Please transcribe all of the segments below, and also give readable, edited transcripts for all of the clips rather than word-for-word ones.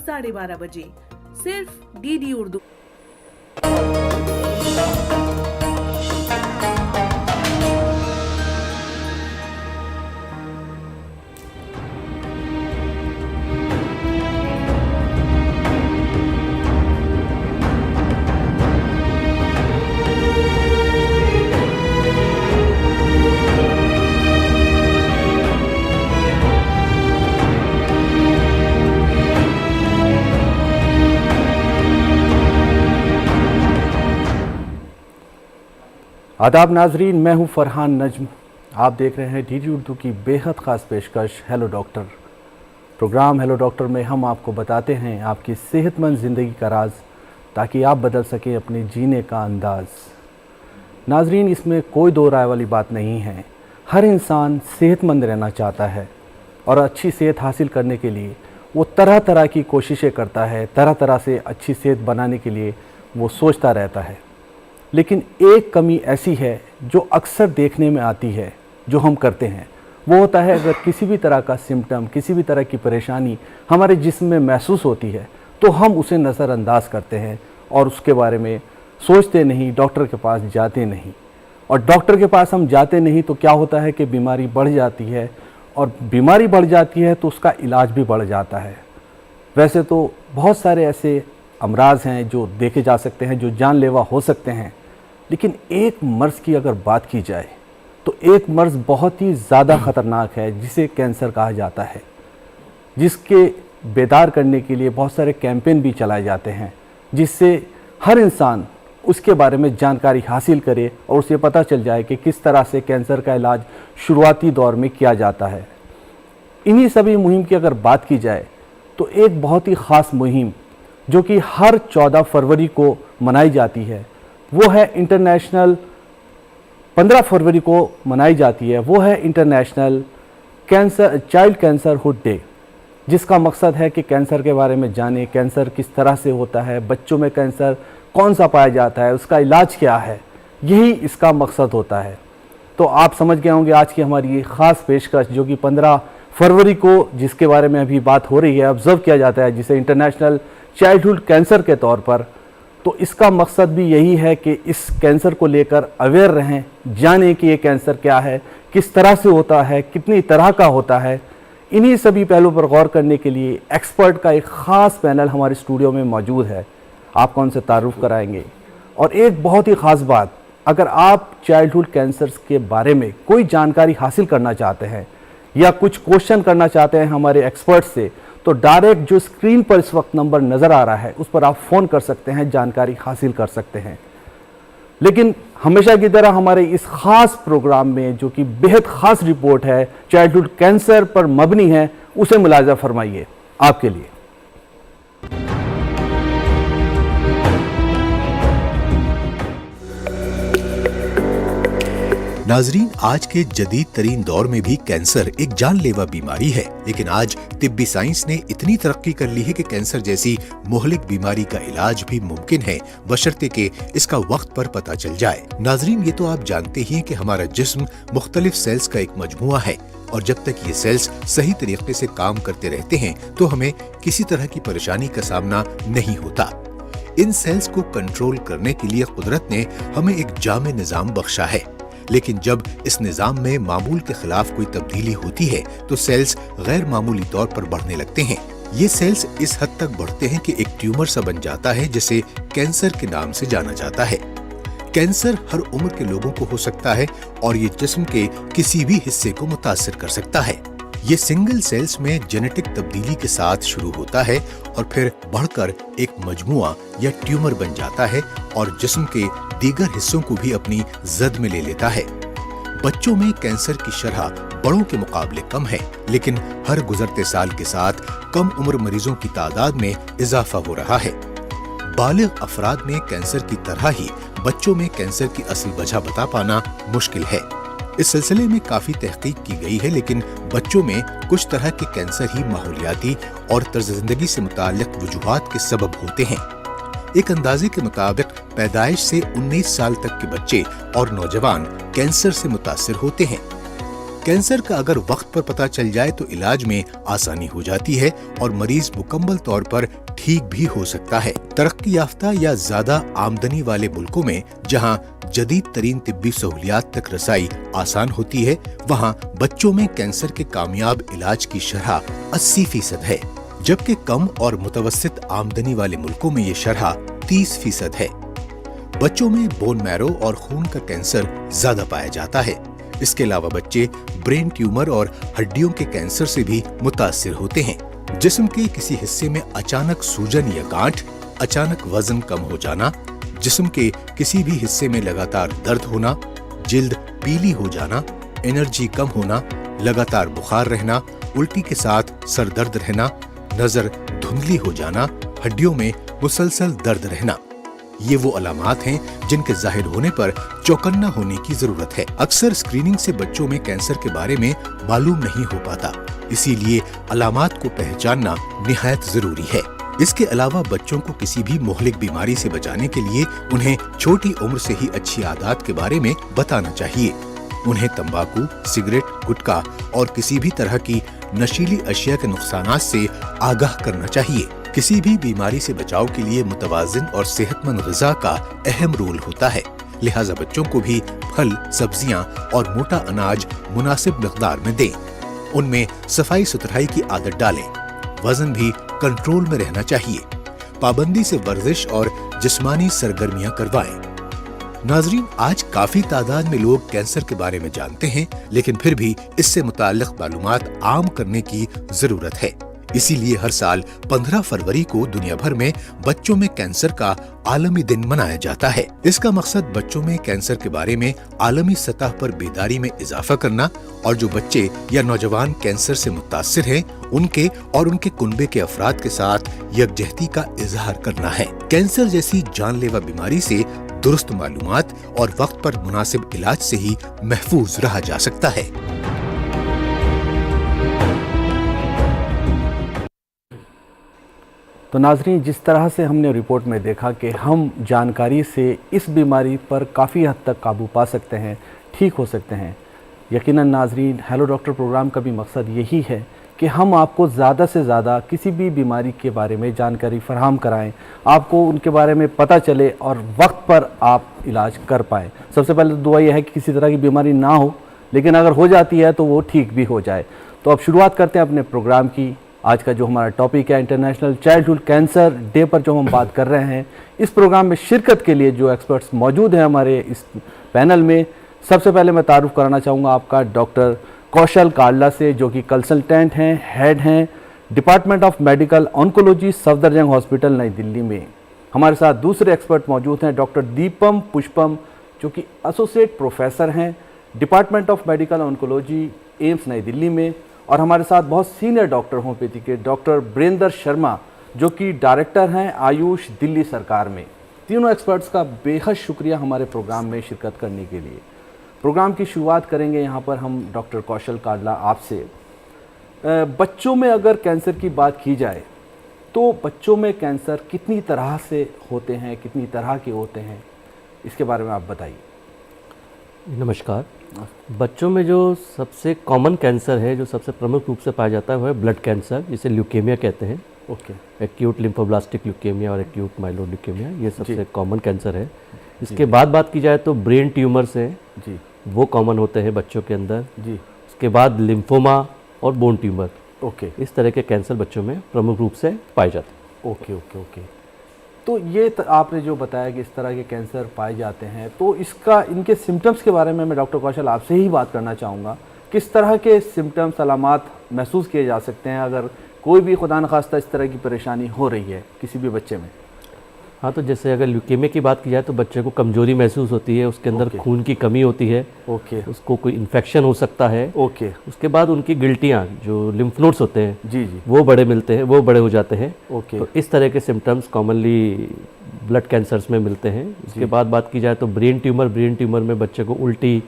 12:30 बजे, सिर्फ डीडी उर्दू। आदाब नाजरीन, मैं हूं फरहान नजम। आप देख रहे हैं डीडी उर्दू की बेहद ख़ास पेशकश hello doctor. Programme hello doctor में हम आपको बताते हैं आपकी सेहतमंद ज़िंदगी का राज, ताकि आप बदल सकें अपने जीने का अंदाज़। नाजरीन, इसमें कोई दो राय वाली बात नहीं है। हर इंसान सेहतमंद रहना चाहता है और अच्छी सेहत हासिल करने के लिए वो तरह तरह की कोशिशें करता है, तरह तरह से अच्छी सेहत बनाने के लिए वो सोचता रहता है। लेकिन एक कमी ऐसी है जो अक्सर देखने में आती है, जो हम करते हैं वो होता है, अगर किसी भी तरह का सिम्टम, किसी भी तरह की परेशानी हमारे जिस्म में महसूस होती है तो हम उसे नज़रअंदाज करते हैं और उसके बारे में सोचते नहीं, डॉक्टर के पास जाते नहीं। और डॉक्टर के पास हम जाते नहीं तो क्या होता है कि बीमारी बढ़ जाती है, और बीमारी बढ़ जाती है तो उसका इलाज भी बढ़ जाता है। वैसे तो बहुत सारे ऐसे अमराज हैं जो देखे जा सकते हैं, जो जानलेवा हो सकते हैं, लेकिन एक मर्ज़ की अगर बात की जाए तो एक मर्ज़ बहुत ही ज़्यादा ख़तरनाक है, जिसे कैंसर कहा जाता है, जिसके बेदार करने के लिए बहुत सारे कैंपेन भी चलाए जाते हैं, जिससे हर इंसान उसके बारे में जानकारी हासिल करे और उसे पता चल जाए कि किस तरह से कैंसर का इलाज शुरुआती दौर में किया जाता है। इन्हीं सभी मुहिम की अगर बात की जाए तो एक बहुत ही ख़ास मुहिम जो कि हर 14 फरवरी को मनाई जाती है, वो है इंटरनेशनल 15 फरवरी को मनाई जाती है, वो है इंटरनेशनल चाइल्ड कैंसरहुड डे, जिसका मकसद है कि कैंसर के बारे में जाने, कैंसर किस तरह से होता है, बच्चों में कैंसर कौन सा पाया जाता है, उसका इलाज क्या है, यही इसका मकसद होता है। तो आप समझ गए होंगे आज की हमारी ये ख़ास पेशकश, जो कि 15 फरवरी को जिसके बारे में अभी बात हो रही है, ऑब्ज़र्व किया जाता है, जिसे इंटरनेशनल चाइल्डहुड कैंसर के तौर पर। तो इसका मकसद भी यही है कि इस कैंसर को लेकर अवेयर रहें, जानें कि ये कैंसर क्या है, किस तरह से होता है, कितनी तरह का होता है। इन्हीं सभी पहलुओं पर गौर करने के लिए एक्सपर्ट का एक ख़ास पैनल हमारे स्टूडियो में मौजूद है। आपको उनसे तारुफ कराएंगे। और एक बहुत ही ख़ास बात, अगर आप चाइल्डहुड कैंसर्स के बारे में कोई जानकारी हासिल करना चाहते हैं या कुछ क्वेश्चन करना चाहते हैं हमारे एक्सपर्ट से, तो डायरेक्ट जो स्क्रीन पर इस वक्त नंबर नज़र आ रहा है उस पर आप फ़ोन कर सकते हैं, जानकारी हासिल कर सकते हैं। लेकिन हमेशा की तरह हमारे इस ख़ास प्रोग्राम में, जो कि बेहद ख़ास रिपोर्ट है, चाइल्डहुड कैंसर पर मबनी है, उसे मुलाज़ा फरमाइए आपके लिए। नाजरीन, आज के जदीद तरीन दौर में भी कैंसर एक जानलेवा बीमारी है, लेकिन आज तिब्बी साइंस ने इतनी तरक्की कर ली है कि कैंसर जैसी मुहलिक बीमारी का इलाज भी मुमकिन है, बशर्ते कि इसका वक्त पर पता चल जाए। नाजरीन, ये तो आप जानते ही हैं कि हमारा जिस्म मुख्तलिफ सेल्स का एक मजमुआ है, और जब तक ये सेल्स सही तरीके से काम करते रहते हैं तो हमें किसी तरह की परेशानी का सामना नहीं होता। इन सेल्स को कंट्रोल करने के लिए कुदरत ने हमें एक जामे निजाम बख्शा है, लेकिन जब इस निजाम में मामूल के खिलाफ कोई तब्दीली होती है तो सेल्स गैर मामूली तौर पर बढ़ने लगते हैं। ये सेल्स इस हद तक बढ़ते हैं कि एक ट्यूमर सा बन जाता है, जिसे कैंसर के नाम से जाना जाता है। कैंसर हर उम्र के लोगों को हो सकता है और ये जिस्म के किसी भी हिस्से को मुतासिर कर सकता है। ये सिंगल सेल्स में जेनेटिक तब्दीली के साथ शुरू होता है और फिर बढ़कर एक मजमुआ या ट्यूमर बन जाता है और जिस्म के दीगर हिस्सों को भी अपनी जद में ले लेता है। बच्चों में कैंसर की शरह बड़ों के मुकाबले कम है, लेकिन हर गुजरते साल के साथ कम उम्र मरीजों की तादाद में इजाफा हो रहा है। बालिग अफराद में कैंसर की तरह ही बच्चों में कैंसर की असल वजह बता पाना मुश्किल है। इस सिलसिले में काफी तहकीक की गई है, लेकिन बच्चों में कुछ तरह के कैंसर ही माहौलियाती और तर्ज जिंदगी से मुताल्लिक वजूहात के सबब होते हैं। एक अंदाजे के मुताबिक पैदाइश से 19 साल तक के बच्चे और नौजवान कैंसर से मुतासिर होते हैं। कैंसर का अगर वक्त पर पता चल जाए तो इलाज में आसानी हो जाती है और मरीज मुकम्मल तौर पर ठीक भी हो सकता है। तरक्की याफ्ता या ज्यादा आमदनी वाले मुल्कों में जहां जदीद तरीन तिब्बी सहूलियात तक रसाई आसान होती है, वहां बच्चों में कैंसर के कामयाब इलाज की शरह 80% है, जबकि कम और मुतवस्सित आमदनी वाले मुल्कों में ये शरह 30% है। बच्चों में बोन मैरो और खून का कैंसर ज्यादा पाया जाता है। इसके अलावा बच्चे ब्रेन ट्यूमर और हड्डियों के कैंसर से भी मुतासिर होते हैं। जिस्म के किसी हिस्से में अचानक सूजन या गांठ, अचानक वजन कम हो जाना, जिस्म के किसी भी हिस्से में लगातार दर्द होना, जिल्द पीली हो जाना, एनर्जी कम होना, लगातार बुखार रहना, उल्टी के साथ सर दर्द रहना, नजर धुंधली हो जाना, हड्डियों में मुसलसल दर्द रहना, ये वो अलामात हैं जिनके जाहिर होने पर चौकन्ना होने की जरूरत है। अक्सर स्क्रीनिंग से बच्चों में कैंसर के बारे में मालूम नहीं हो पाता, इसीलिए अलामात को पहचानना निहायत जरूरी है। इसके अलावा बच्चों को किसी भी मुहलिक बीमारी से बचाने के लिए उन्हें छोटी उम्र से ही अच्छी आदत के बारे में बताना चाहिए। उन्हें तंबाकू, सिगरेट, गुटखा और किसी भी तरह की नशीली अशिया के नुकसानात से आगाह करना चाहिए। किसी भी बीमारी से बचाव के लिए मुतवाजिन और सेहतमंद ग़िज़ा का अहम रोल होता है, लिहाजा बच्चों को भी फल, सब्जियां और मोटा अनाज मुनासिब मिक़दार में दें। उनमें सफाई सुथराई की आदत डालें। वजन भी कंट्रोल में रहना चाहिए। पाबंदी से वर्जिश और जिस्मानी सरगर्मियां करवाएं। नाजरीन, आज काफी तादाद में लोग कैंसर के बारे में जानते हैं, लेकिन फिर भी इससे मुताल्लिक़ मालूमात आम करने की जरूरत है। इसीलिए हर साल 15 फरवरी को दुनिया भर में बच्चों में कैंसर का आलमी दिन मनाया जाता है। इसका मकसद बच्चों में कैंसर के बारे में आलमी सतह पर बेदारी में इजाफा करना और जो बच्चे या नौजवान कैंसर से मुतासिर हैं, उनके और उनके कुनबे के अफराद के साथ यकजहती का इजहार करना है। कैंसर जैसी जानलेवा बीमारी से दुरुस्त मालूमात और वक्त पर मुनासिब इलाज से ही महफूज रहा जा सकता है। तो नाजरीन, जिस तरह से हमने रिपोर्ट में देखा कि हम जानकारी से इस बीमारी पर काफ़ी हद तक काबू पा सकते हैं, ठीक हो सकते हैं। यकीनन नाजरीन, हेलो डॉक्टर प्रोग्राम का भी मकसद यही है कि हम आपको ज़्यादा से ज़्यादा किसी भी बीमारी के बारे में जानकारी फराहम कराएं, आपको उनके बारे में पता चले और वक्त पर आप इलाज कर पाएँ। सबसे पहले तो दुआ यह है कि किसी तरह की बीमारी ना हो, लेकिन अगर हो जाती है तो वो ठीक भी हो जाए। तो अब शुरुआत करते हैं अपने प्रोग्राम की। आज का जो हमारा टॉपिक है, इंटरनेशनल चाइल्डहुड कैंसर डे पर जो हम बात कर रहे हैं, इस प्रोग्राम में शिरकत के लिए जो एक्सपर्ट्स मौजूद हैं हमारे इस पैनल में, सबसे पहले मैं तारुफ कराना चाहूँगा आपका डॉक्टर कौशल काडला से, जो कि कंसल्टेंट हैं, हेड हैं department of medical oncology, Safdarjung hospital, नई दिल्ली में। हमारे साथ दूसरे एक्सपर्ट मौजूद हैं डॉक्टर दीपम पुष्पम, जो कि एसोसिएट प्रोफेसर हैं department of medical oncology, AIIMS नई दिल्ली में। और हमारे साथ बहुत सीनियर डॉक्टर होम्योपैथी के डॉक्टर ब्रेंदर शर्मा, जो कि डायरेक्टर हैं आयुष दिल्ली सरकार में। तीनों एक्सपर्ट्स का बेहद शुक्रिया हमारे प्रोग्राम में शिरकत करने के लिए। प्रोग्राम की शुरुआत करेंगे यहाँ पर हम डॉक्टर कौशल काडला आपसे। बच्चों में अगर कैंसर की बात की जाए तो बच्चों में कैंसर कितनी तरह से होते हैं, कितनी तरह के होते हैं, इसके बारे में आप बताइए। नमस्कार। बच्चों में जो सबसे कॉमन कैंसर है, जो सबसे प्रमुख रूप से पाया जाता है, वो है ब्लड कैंसर, जिसे ल्यूकेमिया कहते हैं। ओके। एक्यूट लिम्फोब्लास्टिक ल्यूकेमिया और एक्यूट माइलोइड ल्यूकेमिया, ये सबसे कॉमन कैंसर है। इसके बाद बात की जाए तो ब्रेन ट्यूमर्स हैं जी, वो कॉमन होते हैं बच्चों के अंदर जी। उसके बाद लिम्फोमा और बोन ट्यूमर, ओके, इस तरह के कैंसर बच्चों में प्रमुख रूप से पाए जाते हैं। Okay okay okay. तो ये आपने जो बताया कि इस तरह के कैंसर पाए जाते हैं, तो इनके सिम्टम्स के बारे में मैं डॉक्टर कौशल आपसे ही बात करना चाहूँगा। किस तरह के सिम्टम्स, अलामात महसूस किए जा सकते हैं अगर कोई भी खुदा न खास्ता इस तरह की परेशानी हो रही है किसी भी बच्चे में? हाँ, तो जैसे अगर ल्यूकेमिया की बात की जाए तो बच्चे को कमजोरी महसूस होती है, उसके अंदर खून की कमी होती है, उसको कोई इन्फेक्शन हो सकता है। उसके बाद उनकी गिल्टियाँ, जो लिम्फ नोड्स होते हैं जी, वो बड़े हो जाते हैं। तो इस तरह के सिम्टम्स कॉमनली ब्लड कैंसर्स में मिलते हैं। उसके बाद बात की जाए तो ब्रेन ट्यूमर में बच्चे को उल्टी,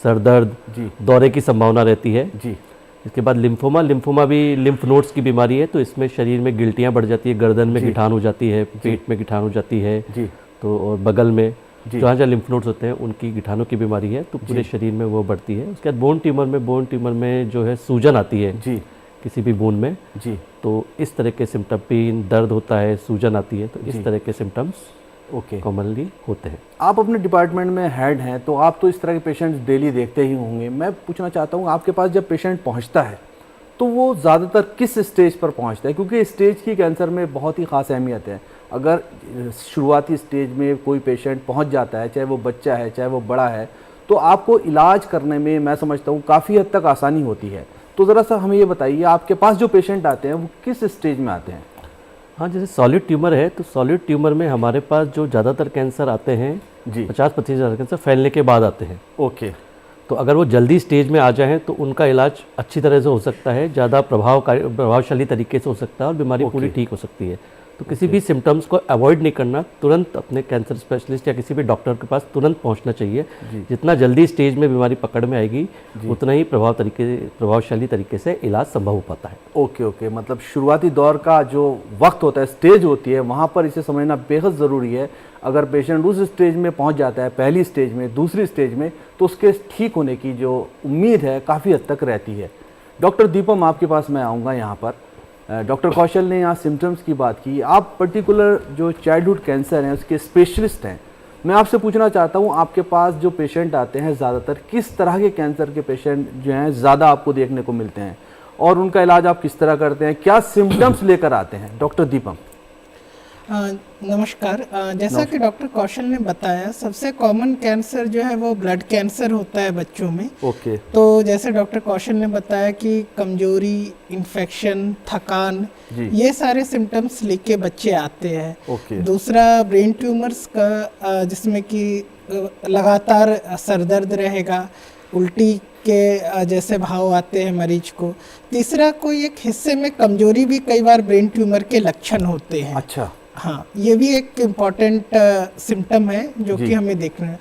सर दर्द, दौरे की संभावना रहती है जी। इसके बाद लिम्फोमा भी लिम्फ नोड्स की बीमारी है, तो इसमें शरीर में गिल्टियाँ बढ़ जाती है, गर्दन में गिठान हो जाती है, पेट में गिठान हो जाती है जी, तो और बगल में। जहाँ जहाँ लिम्फ नोड्स होते हैं उनकी गिठानों की बीमारी है तो पूरे शरीर में वो बढ़ती है। उसके बाद बोन ट्यूमर में जो है सूजन आती है जी किसी भी बोन में जी, तो इस तरह के सिम्टम, पेन, दर्द होता है, सूजन आती है, तो इस तरह के सिम्टम्स ओके कॉमनली होते हैं। आप अपने डिपार्टमेंट में हेड हैं तो आप तो इस तरह के पेशेंट्स डेली देखते ही होंगे। मैं पूछना चाहता हूँ आपके पास जब पेशेंट पहुँचता है तो वो ज़्यादातर किस स्टेज पर पहुँचता है, क्योंकि स्टेज की कैंसर में बहुत ही ख़ास अहमियत है। अगर शुरुआती स्टेज में कोई पेशेंट पहुँच जाता है, चाहे वो बच्चा है चाहे वो बड़ा है, तो आपको इलाज करने में मैं समझता हूँ काफ़ी हद तक आसानी होती है। तो ज़रा सा हमें ये बताइए आपके पास जो पेशेंट आते हैं वो किस स्टेज में आते हैं? हाँ, जैसे सॉलिड ट्यूमर है तो सॉलिड ट्यूमर में हमारे पास जो ज़्यादातर कैंसर आते हैं जी 50-25 कैंसर फैलने के बाद आते हैं। ओके, तो अगर वो जल्दी स्टेज में आ जाएं तो उनका इलाज अच्छी तरह से हो सकता है, ज़्यादा प्रभावशाली तरीके से हो सकता है और बीमारी पूरी ठीक हो सकती है। तो किसी भी सिम्टम्स को अवॉइड नहीं करना, तुरंत अपने कैंसर स्पेशलिस्ट या किसी भी डॉक्टर के पास तुरंत पहुंचना चाहिए। जितना जल्दी स्टेज में बीमारी पकड़ में आएगी उतना ही प्रभावशाली तरीके से इलाज संभव हो पाता है। ओके ओके, मतलब शुरुआती दौर का जो वक्त होता है, स्टेज होती है, वहाँ पर इसे समझना बेहद ज़रूरी है। अगर पेशेंट उस स्टेज में पहुँच जाता है, पहली स्टेज में, दूसरी स्टेज में, तो उसके ठीक होने की जो उम्मीद है काफ़ी हद तक रहती है। डॉक्टर दीपम, आपके पास मैं आऊँगा यहाँ पर। डॉक्टर कौशल ने यहाँ सिम्टम्स की बात की, आप पर्टिकुलर जो चाइल्डहुड कैंसर हैं उसके स्पेशलिस्ट हैं। मैं आपसे पूछना चाहता हूँ आपके पास जो पेशेंट आते हैं ज़्यादातर किस तरह के कैंसर के पेशेंट जो हैं ज़्यादा आपको देखने को मिलते हैं और उनका इलाज आप किस तरह करते हैं, क्या सिम्टम्स लेकर आते हैं? डॉक्टर दीपम। नमस्कार। जैसा कि डॉक्टर कौशल ने बताया, सबसे कॉमन कैंसर जो है वो ब्लड कैंसर होता है बच्चों में। ओके। तो जैसे डॉक्टर कौशल ने बताया कि कमजोरी, इन्फेक्शन, थकान, ये सारे सिम्टम्स लेके बच्चे आते हैं। ओके। दूसरा ब्रेन ट्यूमर्स का, जिसमें कि लगातार सर दर्द रहेगा, उल्टी के जैसे भाव आते हैं मरीज को। तीसरा, कोई एक हिस्से में कमजोरी भी कई बार ब्रेन ट्यूमर के लक्षण होते हैं। अच्छा। हाँ, ये भी एक इम्पॉर्टेंट सिम्टम है जो कि हमें देखना है।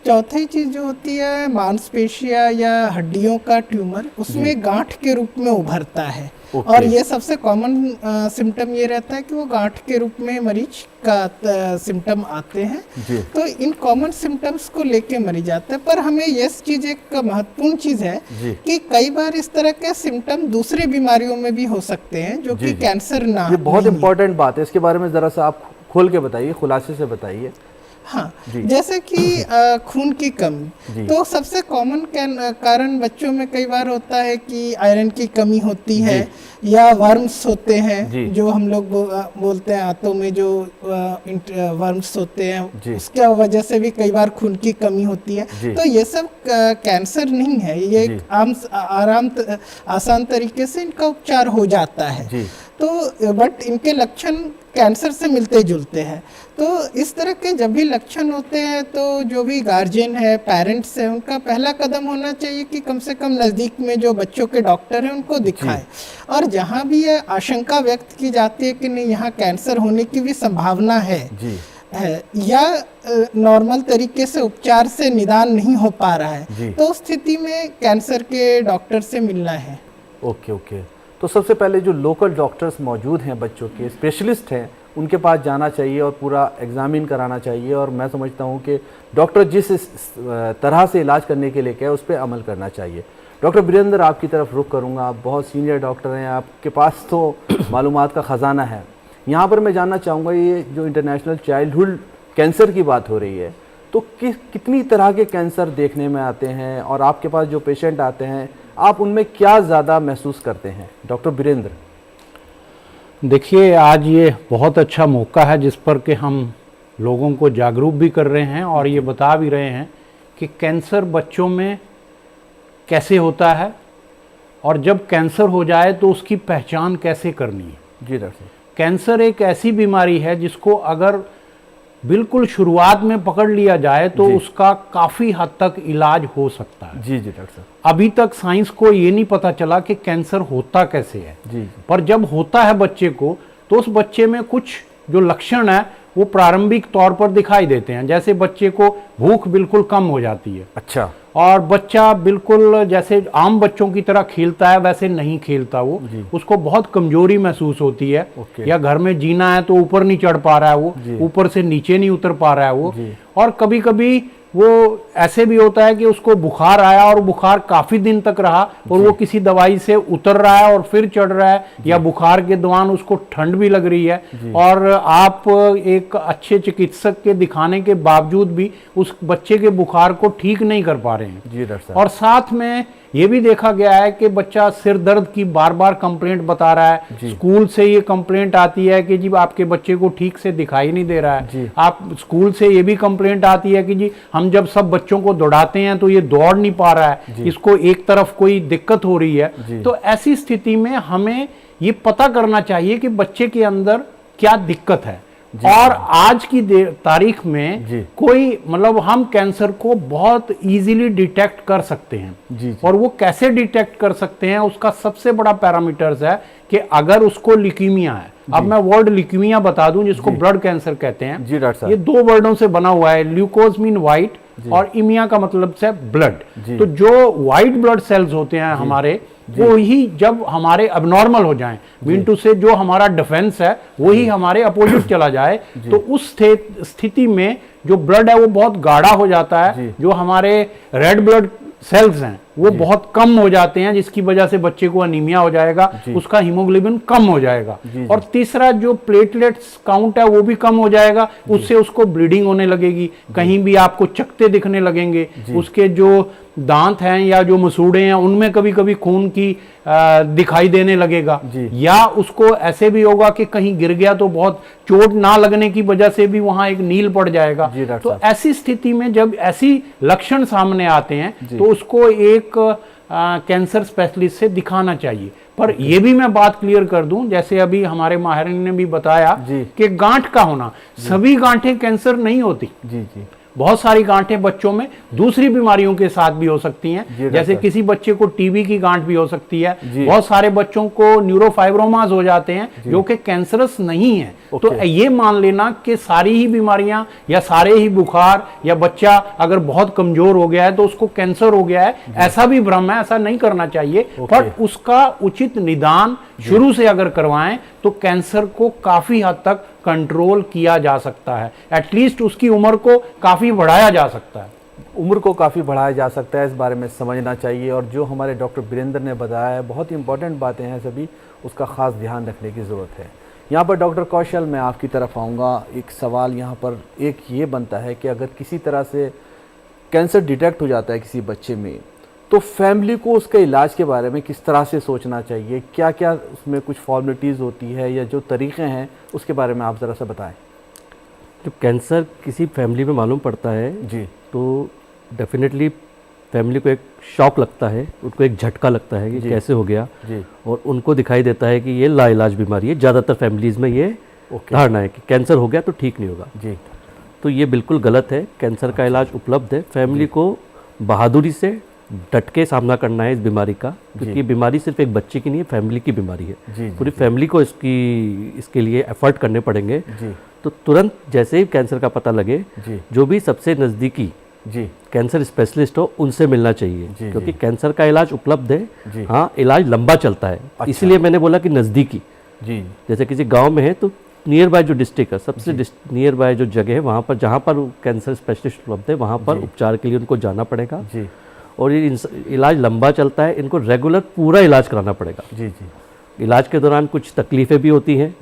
चौथी चीज़ जो होती है मांसपेशिया या हड्डियों का ट्यूमर, उसमें गांठ के रूप में उभरता है। और ये सबसे कॉमन सिम्टम ये रहता है कि वो गांठ के रूप में मरीज का सिम्टम आते हैं। तो इन कॉमन सिम्टम्स को लेके मरीज आते हैं। पर हमें ये चीज़, एक महत्वपूर्ण चीज़ है कि कई बार इस तरह के सिम्टम दूसरी बीमारियों में भी हो सकते हैं जो कि कैंसर ना। ये बहुत इंपॉर्टेंट बात है, इसके बारे में ज़रा सा आप खोल के बताइए, खुलासे से बताइए। हाँ, जैसे कि खून की कमी, तो सबसे कॉमन कारण बच्चों में कई बार होता है कि आयरन की कमी होती है या वर्म्स होते हैं, जो हम लोग बोलते हैं आंतों में जो वर्म्स होते हैं, उसके वजह से भी कई बार खून की कमी होती है। तो ये सब कैंसर नहीं है, ये एक आसान तरीके से इनका उपचार हो जाता है। तो बट इनके लक्षण कैंसर से मिलते जुलते हैं। तो इस तरह के जब भी लक्षण होते हैं तो जो भी गार्जियन है, पेरेंट्स है, उनका पहला कदम होना चाहिए कि कम से कम नज़दीक में जो बच्चों के डॉक्टर हैं उनको दिखाएं। और जहाँ भी ये आशंका व्यक्त की जाती है कि नहीं यहाँ कैंसर होने की भी संभावना है या नॉर्मल तरीके से उपचार से निदान नहीं हो पा रहा है, तो स्थिति में कैंसर के डॉक्टर से मिलना है। Okay okay. तो सबसे पहले जो लोकल डॉक्टर्स मौजूद हैं, बच्चों के स्पेशलिस्ट हैं, उनके पास जाना चाहिए और पूरा एग्जामिन कराना चाहिए। और मैं समझता हूं कि डॉक्टर जिस तरह से इलाज करने के लिए कहे उस पर अमल करना चाहिए। डॉक्टर वीरेंद्र, आपकी तरफ रुख करूंगा। आप बहुत सीनियर डॉक्टर हैं, आपके पास तो मालूमात का ख़जाना है। यहाँ पर मैं जानना चाहूँगा, ये जो इंटरनेशनल चाइल्डहुड कैंसर की बात हो रही है, तो कितनी तरह के कैंसर देखने में आते हैं और आपके पास जो पेशेंट आते हैं आप उनमें क्या ज़्यादा महसूस करते हैं? डॉक्टर वीरेंद्र। देखिए, आज ये बहुत अच्छा मौका है जिस पर कि हम लोगों को जागरूक भी कर रहे हैं और ये बता भी रहे हैं कि कैंसर बच्चों में कैसे होता है और जब कैंसर हो जाए तो उसकी पहचान कैसे करनी है। जी डॉक्टर। कैंसर एक ऐसी बीमारी है जिसको अगर बिल्कुल शुरुआत में पकड़ लिया जाए तो उसका काफ़ी हद तक इलाज हो सकता है। जी जी डॉक्टर साहब। अभी तक साइंस को ये नहीं पता चला कि कैंसर होता कैसे है। जी। पर जब होता है बच्चे को तो उस बच्चे में कुछ जो लक्षण है वो प्रारंभिक तौर पर दिखाई देते हैं। जैसे बच्चे को भूख बिल्कुल कम हो जाती है, अच्छा, और बच्चा बिल्कुल जैसे आम बच्चों की तरह खेलता है वैसे नहीं खेलता वो, उसको बहुत कमजोरी महसूस होती है, या घर में जीना है तो ऊपर नहीं चढ़ पा रहा है वो, ऊपर से नीचे नहीं उतर पा रहा है वो, और कभी कभी वो ऐसे भी होता है कि उसको बुखार आया और बुखार काफी दिन तक रहा और वो किसी दवाई से उतर रहा है और फिर चढ़ रहा है, या बुखार के दौरान उसको ठंड भी लग रही है और आप एक अच्छे चिकित्सक के दिखाने के बावजूद भी उस बच्चे के बुखार को ठीक नहीं कर पा रहे हैं। जी डॉक्टर साहब। और साथ में ये भी देखा गया है कि बच्चा सिर दर्द की बार बार कंप्लेंट बता रहा है, स्कूल से ये कंप्लेंट आती है कि जी आपके बच्चे को ठीक से दिखाई नहीं दे रहा है, आप स्कूल से ये भी कंप्लेंट आती है कि जी हम जब सब बच्चों को दौड़ाते हैं तो ये दौड़ नहीं पा रहा है, इसको एक तरफ कोई दिक्कत हो रही है। तो ऐसी स्थिति में हमें ये पता करना चाहिए कि बच्चे के अंदर क्या दिक्कत है, और आज की तारीख में कोई मतलब हम कैंसर को बहुत इजीली डिटेक्ट कर सकते हैं। और वो कैसे डिटेक्ट कर सकते हैं, उसका सबसे बड़ा पैरामीटर्स है कि अगर उसको ल्यूकीमिया है, अब मैं वर्ड ल्यूकीमिया बता दूं जिसको ब्लड कैंसर कहते हैं। जी डॉक्टर साहब। ये दो वर्डों से बना हुआ है, ल्यूकोज मीन व्हाइट और इमिया का मतलब से ब्लड। तो जो व्हाइट ब्लड सेल्स होते हैं हमारे, वो ही जब हमारे अबनॉर्मल हो जाएं, मीन टू से जो हमारा डिफेंस है वही हमारे अपोजिट चला जाए, तो उस स्थिति में जो ब्लड है वो बहुत गाढ़ा हो जाता है, जो हमारे रेड ब्लड सेल्स हैं वो बहुत कम हो जाते हैं, जिसकी वजह से बच्चे को अनीमिया हो जाएगा, उसका हीमोग्लोबिन कम हो जाएगा। और तीसरा जो प्लेटलेट्स काउंट है वो भी कम हो जाएगा, उससे उसको ब्लीडिंग होने लगेगी, कहीं भी आपको चकते दिखने लगेंगे, उसके जो दांत हैं या जो मसूड़े हैं उनमें कभी कभी खून की दिखाई देने लगेगा, या उसको ऐसे भी होगा कि कहीं गिर गया तो बहुत चोट ना लगने की वजह से भी वहां एक नील पड़ जाएगा। तो ऐसी स्थिति में जब ऐसी लक्षण सामने आते हैं तो उसको एक कैंसर स्पेशलिस्ट से दिखाना चाहिए। पर यह भी मैं बात क्लियर कर दूं, जैसे अभी हमारे माहिर ने भी बताया कि गांठ का होना, सभी गांठें कैंसर नहीं होती। बहुत सारी गांठें बच्चों में दूसरी बीमारियों के साथ भी हो सकती हैं, जैसे किसी बच्चे को टीबी की गांठ भी हो सकती है, बहुत सारे बच्चों को न्यूरोफाइब्रोमास हो जाते हैं जो कि कैंसरस नहीं है। तो ये मान लेना कि सारी ही बीमारियां या सारे ही बुखार या बच्चा अगर बहुत कमजोर हो गया है तो उसको कैंसर हो गया है, ऐसा भी भ्रम है, ऐसा नहीं करना चाहिए। पर उसका उचित निदान शुरू से अगर करवाएं तो कैंसर को काफी हद तक कंट्रोल किया जा सकता है, एटलीस्ट उसकी उम्र को काफी बढ़ाया जा सकता है। उम्र को काफ़ी बढ़ाया जा सकता है, इस बारे में समझना चाहिए। और जो हमारे डॉक्टर वीरेंद्र ने बताया है बहुत ही इंपॉर्टेंट बातें हैं, सभी उसका ख़ास ध्यान रखने की ज़रूरत है। यहाँ पर डॉक्टर कौशल मैं आपकी तरफ आऊँगा। एक सवाल यहाँ पर एक ये बनता है कि अगर किसी तरह से कैंसर डिटेक्ट हो जाता है किसी बच्चे में, तो फैमिली को उसके इलाज के बारे में किस तरह से सोचना चाहिए, क्या क्या उसमें कुछ फॉर्मेलिटीज़ होती है या जो तरीक़े हैं उसके बारे में आप ज़रा सा बताएं। जब कैंसर किसी फैमिली में मालूम पड़ता है जी, तो डेफिनेटली फैमिली को एक शॉक लगता है, उनको एक झटका लगता है कि कैसे हो गया जी, और उनको दिखाई देता है कि ये लाइलाज बीमारी है। ज़्यादातर फैमिलीज़ में ये धारणा है कि कैंसर हो गया तो ठीक नहीं होगा जी। तो ये बिल्कुल गलत है। कैंसर का इलाज उपलब्ध है। फैमिली को बहादुरी से डट के सामना करना है इस बीमारी का, क्योंकि बीमारी सिर्फ एक बच्चे की नहीं है, फैमिली की बीमारी है। पूरी फैमिली को इसके लिए एफर्ट करने पड़ेंगे। तो तुरंत जैसे ही कैंसर का पता लगे, जो भी सबसे नज़दीकी कैंसर स्पेशलिस्ट हो उनसे मिलना चाहिए, क्योंकि कैंसर का इलाज उपलब्ध है। हाँ, इलाज लंबा चलता है। अच्छा। इसलिए मैंने बोला कि नज़दीकी, जैसे किसी गाँव में है तो नियर बाय जो डिस्ट्रिक्ट है, सबसे नियर बाय जो जगह है वहाँ पर जहाँ पर कैंसर स्पेशलिस्ट उपलब्ध है वहाँ पर उपचार के लिए उनको जाना पड़ेगा। और ये इलाज लंबा चलता है, इनको रेगुलर पूरा इलाज कराना पड़ेगा। इलाज के दौरान कुछ तकलीफ़ें भी होती हैं,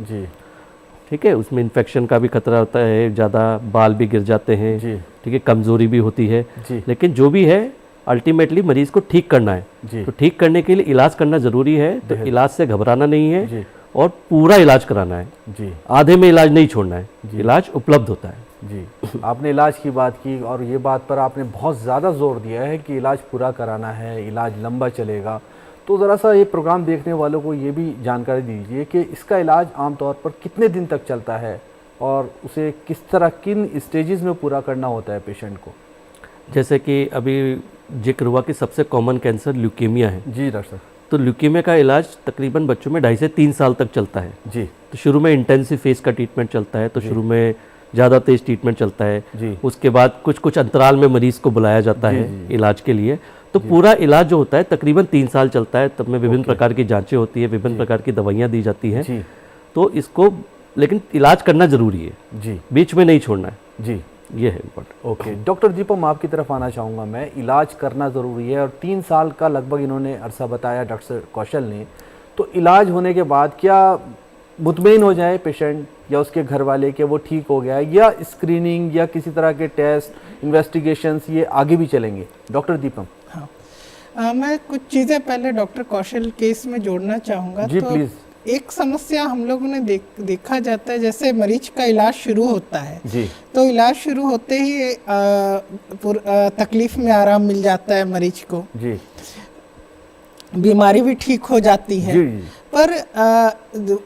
ठीक है, उसमें इन्फेक्शन का भी खतरा होता है, ज़्यादा बाल भी गिर जाते हैं, ठीक है, कमज़ोरी भी होती है, लेकिन जो भी है अल्टीमेटली मरीज़ को ठीक करना है। तो ठीक करने के लिए इलाज करना ज़रूरी है। तो इलाज से घबराना नहीं है और पूरा इलाज कराना है। आधे में इलाज नहीं छोड़ना है, इलाज उपलब्ध होता है। जी, आपने इलाज की बात की और ये बात पर आपने बहुत ज़्यादा जोर दिया है कि इलाज पूरा कराना है, इलाज लंबा चलेगा। तो ज़रा सा ये प्रोग्राम देखने वालों को ये भी जानकारी दीजिए कि इसका इलाज आमतौर पर कितने दिन तक चलता है और उसे किस तरह किन स्टेजेस में पूरा करना होता है पेशेंट को। जैसे कि अभी जिक्र हुआ कि सबसे कॉमन कैंसर ल्यूकेमिया है। जी डॉक्टर साहब। तो ल्यूकेमिया का इलाज तकरीबन बच्चों में 2.5 से 3 साल तक चलता है जी। तो शुरू में इंटेंसिव फेज का ट्रीटमेंट चलता है, तो शुरू में ज़्यादा तेज ट्रीटमेंट चलता है जी। उसके बाद कुछ कुछ अंतराल में मरीज़ को बुलाया जाता है इलाज के लिए। तो पूरा इलाज जो होता है तकरीबन 3 साल चलता है। तब में विभिन्न प्रकार की जांचें होती है, विभिन्न प्रकार की दवाइयाँ दी जाती हैं। तो इसको लेकिन इलाज करना ज़रूरी है जी, बीच में नहीं छोड़ना है जी, ये है इम्पोर्टेंट। ओके डॉक्टर दीपम, आपकी तरफ आना चाहूँगा मैं। इलाज करना ज़रूरी है और 3 साल का लगभग इन्होंने अरसा बताया डॉक्टर कौशल ने। तो इलाज होने के बाद क्या मुतमईन हो जाए पेशेंट या उसके घर वाले कि वो ठीक हो गया, या स्क्रीनिंग या किसी तरह के टेस्ट इन्वेस्टिगेशंस ये आगे भी चलेंगे? डॉक्टर दीपम। हाँ, मैं कुछ चीज़ें पहले डॉक्टर कौशल केस में जोड़ना चाहूँगा। जी तो प्लीज़। एक समस्या हम लोगों ने देखा जाता है, जैसे मरीज का इलाज शुरू होता है जी, तो इलाज शुरू होते ही तकलीफ में आराम मिल जाता है मरीज को जी, बीमारी भी ठीक हो जाती है। जी, जी। पर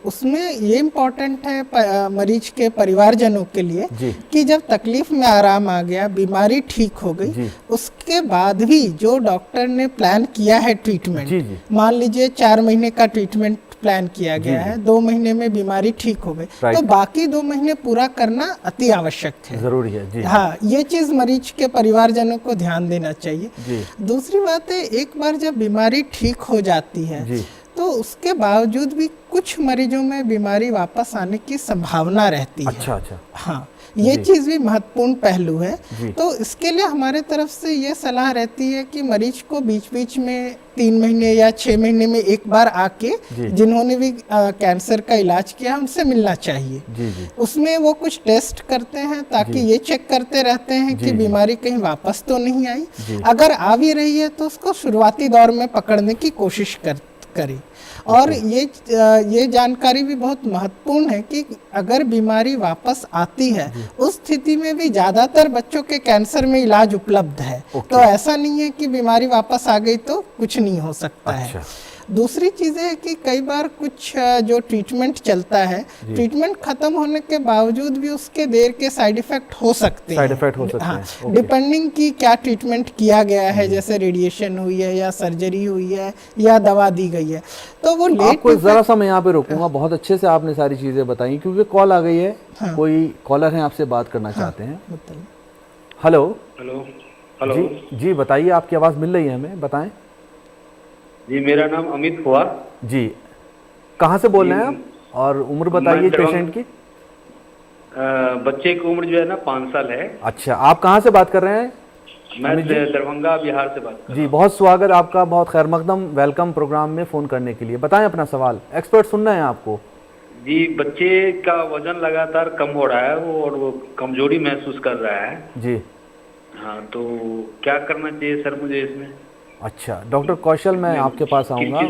उसमें ये इम्पोर्टेंट है मरीज के परिवारजनों के लिए जी। कि जब तकलीफ में आराम आ गया, बीमारी ठीक हो जी। गई, उसके बाद भी जो डॉक्टर ने प्लान किया है जी, ट्रीटमेंट, जी। मान लीजिए 4 महीने का ट्रीटमेंट प्लान किया गया है, 2 महीने में बीमारी ठीक हो गई, राइट। तो बाकी 2 महीने पूरा करना अति आवश्यक है। ज़रूरी है जी। हाँ, ये चीज मरीज के परिवारजनों को ध्यान देना चाहिए। जी। दूसरी बात है, एक बार जब बीमारी ठीक हो जाती है जी। तो उसके बावजूद भी कुछ मरीजों में बीमारी वापस आने की संभावना रहती है। अच्छा, अच्छा। हाँ, ये जी। चीज भी महत्वपूर्ण पहलू है। जी। तो इसके लिए हमारे तरफ से ये सलाह रहती है कि मरीज को बीच बीच में 3 महीने या 6 महीने में एक बार आके जी। जिन्होंने भी कैंसर का इलाज किया उनसे मिलना चाहिए। जी, जी। उसमें वो कुछ टेस्ट करते हैं ताकि जी। ये चेक करते रहते हैं जी, कि जी। बीमारी कहीं वापस तो नहीं आई। जी। अगर आ भी रही है तो उसको शुरुआती दौर में पकड़ने की कोशिश करें। और ये जानकारी भी बहुत महत्वपूर्ण है कि अगर बीमारी वापस आती है, उस स्थिति में भी ज़्यादातर बच्चों के कैंसर में इलाज उपलब्ध है। तो ऐसा नहीं है कि बीमारी वापस आ गई तो कुछ नहीं हो सकता है। दूसरी चीज़ है कि कई बार कुछ जो ट्रीटमेंट चलता है, ट्रीटमेंट खत्म होने के बावजूद भी उसके देर के साइड इफेक्ट हो सकते हैं। हाँ, डिपेंडिंग कि क्या ट्रीटमेंट किया गया है, जैसे रेडिएशन हुई है या सर्जरी हुई है या दवा दी गई है, तो वो लेट। आपको जरा सा मैं यहाँ पे रोकूंगा, बहुत अच्छे से आपने सारी चीज़ें बताई क्योंकि कॉल आ गई है। हाँ। कोई कॉलर है आपसे बात करना चाहते हैं। बताइए। हेलो। हेलो। हेलो जी, बताइए, आपकी आवाज़ मिल रही है हमें, बताएं। जी, मेरा नाम अमित हुआ। जी, कहाँ से बोल रहे हैं आप और उम्र बताइए पेशेंट की? बच्चे की उम्र जो है ना 5 साल है। अच्छा, आप कहाँ से बात कर रहे हैं? मैं दरभंगा बिहार से बात कर रहा जी, बहुत स्वागत आपका, बहुत खैर मकदम, वेलकम प्रोग्राम में फ़ोन करने के लिए। बताएं अपना सवाल, एक्सपर्ट सुनना है आपको। जी, बच्चे का वजन लगातार कम हो रहा है और वो कमजोरी महसूस कर रहा है। जी। हाँ, तो क्या करना चाहिए सर मुझे इसमें? अच्छा, डॉक्टर कौशल, मैं आपके पास आऊँगा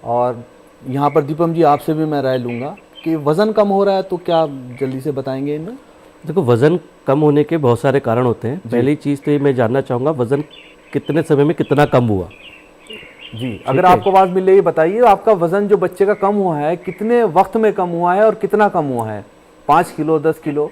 और यहाँ पर दीपम जी आपसे भी मैं राय लूँगा कि वज़न कम हो रहा है तो क्या जल्दी से बताएंगे इनमें? देखो, वज़न कम होने के बहुत सारे कारण होते हैं। पहली चीज़ तो ये मैं जानना चाहूँगा, वज़न कितने समय में कितना कम हुआ? जी, अगर आपको आवाज़ मिल रही है बताइए, आपका वज़न जो बच्चे का कम हुआ है कितने वक्त में कम हुआ है और कितना कम हुआ है? 5 किलो, 10 किलो?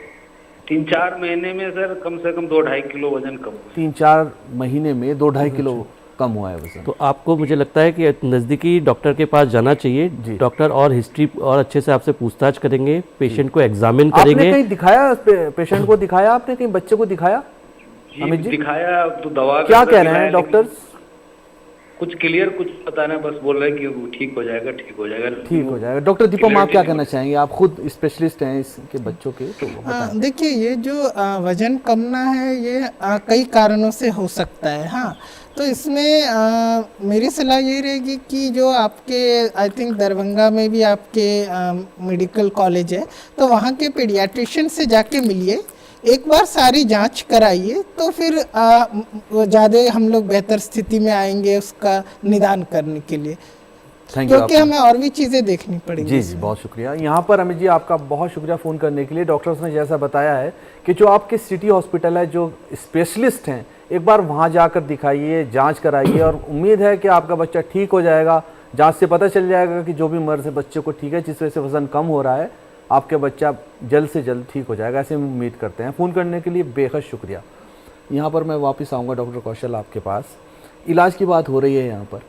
3-4 महीने में सर कम से कम 2-2.5 किलो वजन कम हुआ। 3-4 महीने में 2-2.5 किलो कम हुआ है वजन। तो आपको, मुझे लगता है कि नज़दीकी डॉक्टर के पास जाना चाहिए। डॉक्टर और हिस्ट्री और अच्छे से आपसे पूछताछ करेंगे, पेशेंट को एग्जामिन करेंगे। आपने कहीं दिखाया पेशेंट को? दिखाया आपने कहीं बच्चे को दिखाया? जी, दिखाया तो दवा क्या कह रहे हैं डॉक्टर्स? कुछ क्लियर कुछ बताना, बस बोल रहे हैं कि वो ठीक हो जाएगा, ठीक हो जाएगा, ठीक हो जाएगा। डॉक्टर दीपम, आप क्या कहना चाहेंगे? आप खुद स्पेशलिस्ट हैं इसके बच्चों के, तो बताएं। देखिए, ये जो वजन कमना है ये कई कारणों से हो सकता है। हाँ, तो इसमें मेरी सलाह ये रहेगी कि जो आपके, आई थिंक दरभंगा में भी आपके मेडिकल कॉलेज है, तो वहाँ के पीडियाट्रिशियन से जाके मिलिए, एक बार सारी जांच कराइए, तो फिर ज़्यादा हम लोग बेहतर स्थिति में आएंगे उसका निदान करने के लिए, क्योंकि हमें और भी चीज़ें देखनी पड़ेंगी। जी जी, बहुत शुक्रिया। यहाँ पर अमित जी आपका बहुत शुक्रिया फ़ोन करने के लिए। डॉक्टर्स ने जैसा बताया है कि जो आपके सिटी हॉस्पिटल है, जो स्पेशलिस्ट हैं, एक बार वहाँ जाकर दिखाइए, जांच कराइए और उम्मीद है कि आपका बच्चा ठीक हो जाएगा। जांच से पता चल जाएगा कि जो भी मर्ज़ है बच्चे को ठीक है, जिस वजह से वज़न कम हो रहा है, आपके बच्चा जल्द से जल्द ठीक हो जाएगा, ऐसे हम उम्मीद करते हैं। फ़ोन करने के लिए बेहद शुक्रिया। यहाँ पर मैं वापस आऊँगा डॉक्टर कौशल आपके पास। इलाज की बात हो रही है, यहाँ पर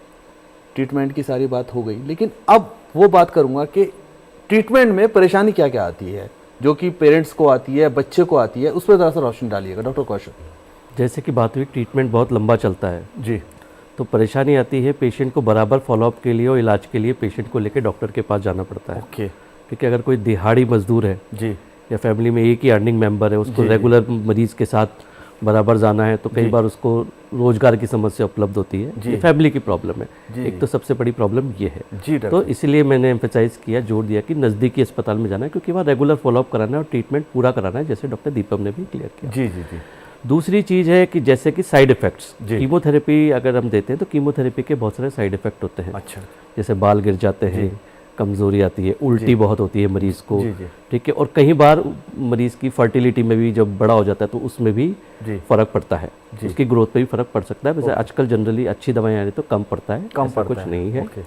ट्रीटमेंट की सारी बात हो गई, लेकिन अब वो बात करूँगा कि ट्रीटमेंट में परेशानी क्या क्या आती है। जो कि पेरेंट्स को आती है, बच्चे को आती है, उस पर ज़रा सा रोशनी डालिएगा डॉक्टर कौशल। जैसे कि बात हुई, ट्रीटमेंट बहुत लंबा चलता है जी, तो परेशानी आती है पेशेंट को बराबर फॉलोअप के लिए और इलाज के लिए पेशेंट को लेकर डॉक्टर के पास जाना पड़ता है। ओके, क्योंकि अगर कोई दिहाड़ी मजदूर है जी, या फैमिली में एक ही अर्निंग मेंबर है, उसको रेगुलर मरीज के साथ बराबर जाना है, तो कई बार उसको रोजगार की समस्या उपलब्ध होती है। ये फैमिली की प्रॉब्लम है। एक तो सबसे बड़ी प्रॉब्लम ये है जी। तो इसलिए मैंने एम्फेसाइज किया, जोर दिया कि नज़दीकी अस्पताल में जाना है, क्योंकि वहाँ रेगुलर फॉलोअप कराना है और ट्रीटमेंट पूरा कराना है, जैसे डॉक्टर दीपम ने भी क्लियर किया। जी जी जी। दूसरी चीज़ है कि जैसे कि साइड इफ़ेक्ट्स, कीमोथेरेपी अगर हम देते हैं तो कीमोथेरेपी के बहुत सारे साइड इफ़ेक्ट होते हैं। अच्छा। जैसे बाल गिर जाते हैं, कमज़ोरी आती है, उल्टी बहुत होती है मरीज़ को, जी जी। ठीक है, और कई बार मरीज़ की फर्टिलिटी में भी जब बड़ा हो जाता है तो उसमें भी फ़र्क पड़ता है, उसकी ग्रोथ पे भी फ़र्क पड़ सकता है। वैसे आजकल जनरली अच्छी दवाएं आ रही तो कम पड़ता है, कम ऐसा पड़ता कुछ है। नहीं है, ओके।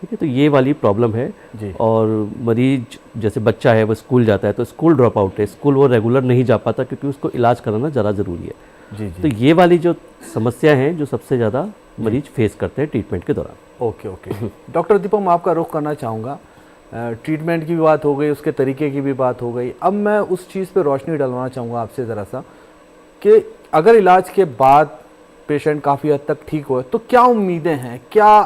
ठीक है। तो ये वाली प्रॉब्लम है। और मरीज जैसे बच्चा है वो स्कूल जाता है तो स्कूल ड्रॉप आउट है, स्कूल वो रेगुलर नहीं जा पाता क्योंकि उसको इलाज कराना ज़्यादा ज़रूरी है। जी जी। तो ये वाली जो समस्या हैं जो सबसे ज़्यादा मरीज फेस करते हैं ट्रीटमेंट के दौरान। Okay okay. डॉक्टर दीपम, आपका रुख करना चाहूँगा, ट्रीटमेंट की भी बात हो गई, उसके तरीके की भी बात हो गई, अब मैं उस चीज़ पे रोशनी डलवाना चाहूँगा आपसे ज़रा सा कि अगर इलाज के बाद पेशेंट काफ़ी हद तक ठीक हो तो क्या उम्मीदें हैं, क्या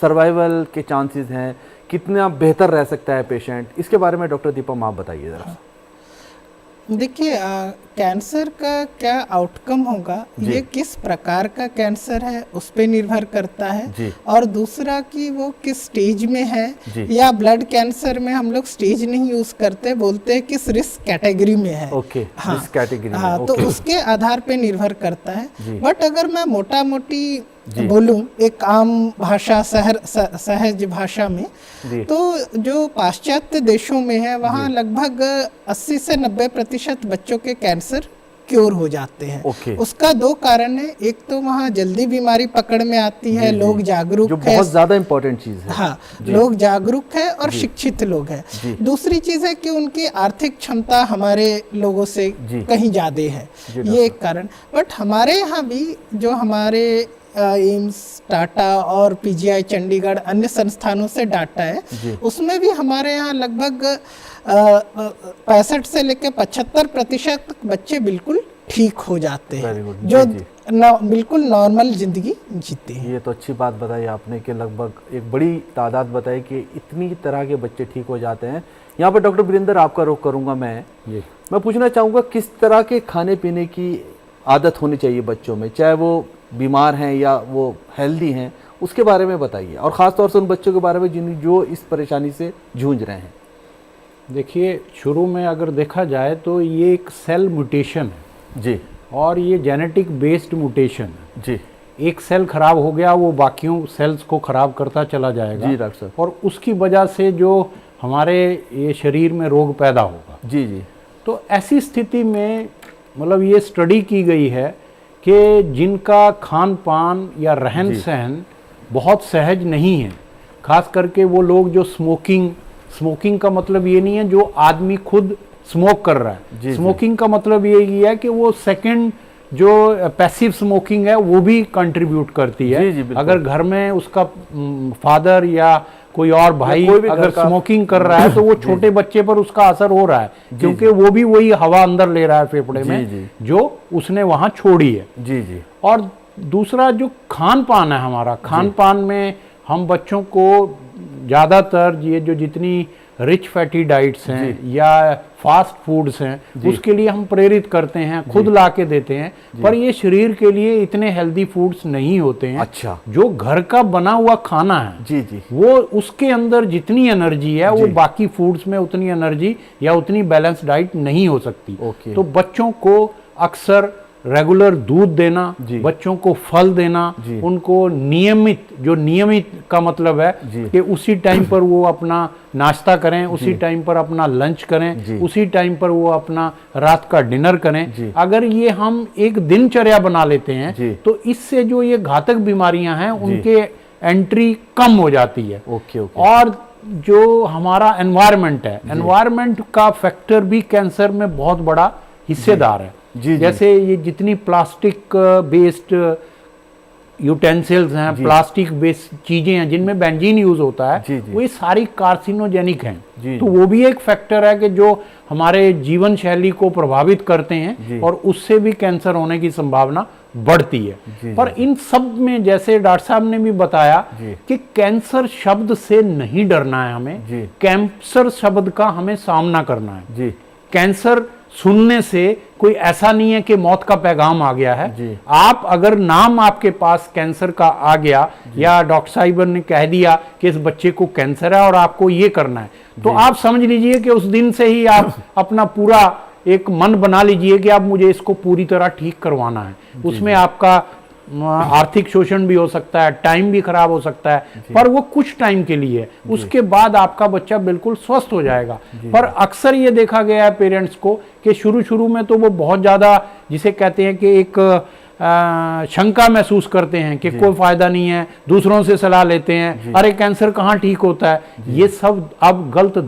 सर्वाइवल के चांसेस हैं, कितना बेहतर रह सकता है पेशेंट, इसके बारे में डॉक्टर दीपम आप बताइए ज़रा। देखिए, कैंसर का क्या आउटकम होगा, ये किस प्रकार का कैंसर है उस पे निर्भर करता है, और दूसरा कि वो किस स्टेज में है, या ब्लड कैंसर में हम लोग स्टेज नहीं यूज करते, बोलते हैं किस रिस्क कैटेगरी में है। ओके, हाँ, रिस्क कैटेगरी में, हाँ, तो उसके आधार पे निर्भर करता है। बट अगर मैं मोटा मोटी बोलूं एक आम भाषा, सहज भाषा में, तो जो पाश्चात्य देशों में है वहाँ लगभग 80 से 90% बच्चों के कैंसर क्योर हो जाते हैं। उसका दो कारण है, एक तो वहाँ जल्दी बीमारी पकड़ में आती है, लोग जागरूक है, बहुत ज्यादा इम्पोर्टेंट चीज है। हाँ, लोग जागरूक है और शिक्षित लोग हैं। दूसरी चीज है कि उनकी आर्थिक क्षमता हमारे लोगों से कहीं ज्यादा है, ये एक कारण। बट हमारे यहाँ भी जो हमारे एम्स, टाटा और पीजीआई चंडीगढ़ अन्य संस्थानों से डाटा है, उसमें भी हमारे यहाँ लगभग 65 से लेकर 75% बच्चे बिल्कुल ठीक हो जाते हैं, जो बिल्कुल नॉर्मल जिंदगी जीते हैं। ये तो अच्छी बात बताई आपने कि लगभग एक बड़ी तादाद बताई कि इतनी तरह के बच्चे ठीक हो जाते हैं। यहाँ पर डॉक्टर वीरेंद्र, आपका रुख करूँगा मैं पूछना चाहूँगा किस तरह के खाने पीने की आदत होनी चाहिए बच्चों में, चाहे वो बीमार हैं या वो हेल्दी हैं, उसके बारे में बताइए, और ख़ास तौर से उन बच्चों के बारे में जो इस परेशानी से जूझ रहे हैं। देखिए, शुरू में अगर देखा जाए तो ये एक सेल म्यूटेशन है जी, और ये जेनेटिक बेस्ड म्यूटेशन है जी। एक सेल खराब हो गया, वो बाकियों सेल्स को खराब करता चला जाएगा जी डॉक्टर साहब, और उसकी वजह से जो हमारे ये शरीर में रोग पैदा होगा जी जी। तो ऐसी स्थिति में मतलब ये स्टडी की गई है कि जिनका खान पान या रहन सहन बहुत सहज नहीं है, खास करके वो लोग जो स्मोकिंग का मतलब ये नहीं है जो आदमी खुद स्मोक कर रहा है, स्मोकिंग का मतलब ये है कि वो सेकंड जो पैसिव स्मोकिंग है वो भी कंट्रीब्यूट करती है। अगर घर में उसका फादर या कोई और भाई अगर स्मोकिंग कर रहा है तो वो छोटे बच्चे पर उसका असर हो रहा है, क्योंकि वो भी वही हवा अंदर ले रहा है फेफड़े में जो उसने वहां छोड़ी है जी जी। और दूसरा जो खान पान है हमारा, खान पान में हम बच्चों को ज़्यादातर ये जो जितनी रिच फैटी डाइट्स हैं या फास्ट फूड्स हैं उसके लिए हम प्रेरित करते हैं, खुद ला के देते हैं, पर ये शरीर के लिए इतने हेल्दी फूड्स नहीं होते हैं। अच्छा, जो घर का बना हुआ खाना है जी जी, वो उसके अंदर जितनी एनर्जी है वो बाकी फूड्स में उतनी एनर्जी या उतनी बैलेंस डाइट नहीं हो सकती। तो बच्चों को अक्सर रेगुलर दूध देना, बच्चों को फल देना, उनको नियमित का मतलब है कि उसी टाइम पर वो अपना नाश्ता करें, उसी टाइम पर अपना लंच करें, उसी टाइम पर वो अपना रात का डिनर करें। अगर ये हम एक दिनचर्या बना लेते हैं तो इससे जो ये घातक बीमारियां हैं उनके एंट्री कम हो जाती है। और जो हमारा एनवायरनमेंट है, एनवायरनमेंट का फैक्टर भी कैंसर में बहुत बड़ा हिस्सेदार है। जैसे ये जितनी प्लास्टिक बेस्ड यूटेंसिल्स हैं, प्लास्टिक बेस्ड चीजें हैं जिनमें बेंजीन यूज होता है, वो ये सारी कार्सिनोजेनिक हैं। तो वो भी एक फैक्टर है कि जो हमारे जीवन शैली को प्रभावित करते हैं और उससे भी कैंसर होने की संभावना बढ़ती है। पर इन सब में जैसे डॉक्टर साहब ने भी बताया कि कैंसर शब्द से नहीं डरना है हमें, कैंसर शब्द का हमें सामना करना है। कैंसर सुनने से कोई ऐसा नहीं है कि मौत का पैगाम आ गया है। आप अगर नाम आपके पास कैंसर का आ गया या डॉक्टर साहिब ने कह दिया कि इस बच्चे को कैंसर है और आपको ये करना है, तो आप समझ लीजिए कि उस दिन से ही आप अपना पूरा एक मन बना लीजिए कि अब मुझे इसको पूरी तरह ठीक करवाना है। उसमें आपका आर्थिक शोषण भी हो सकता है, टाइम भी खराब हो सकता है, पर वो कुछ टाइम के लिए है, उसके बाद आपका बच्चा बिल्कुल स्वस्थ हो जाएगा। पर अक्सर ये देखा गया है पेरेंट्स को कि शुरू में तो वो बहुत ज्यादा, जिसे कहते हैं कि एक शंका महसूस करते हैं कि कोई फायदा नहीं है, दूसरों से सलाह लेते हैं, अरे कैंसर कहाँ ठीक होता है। ये सब अब गलत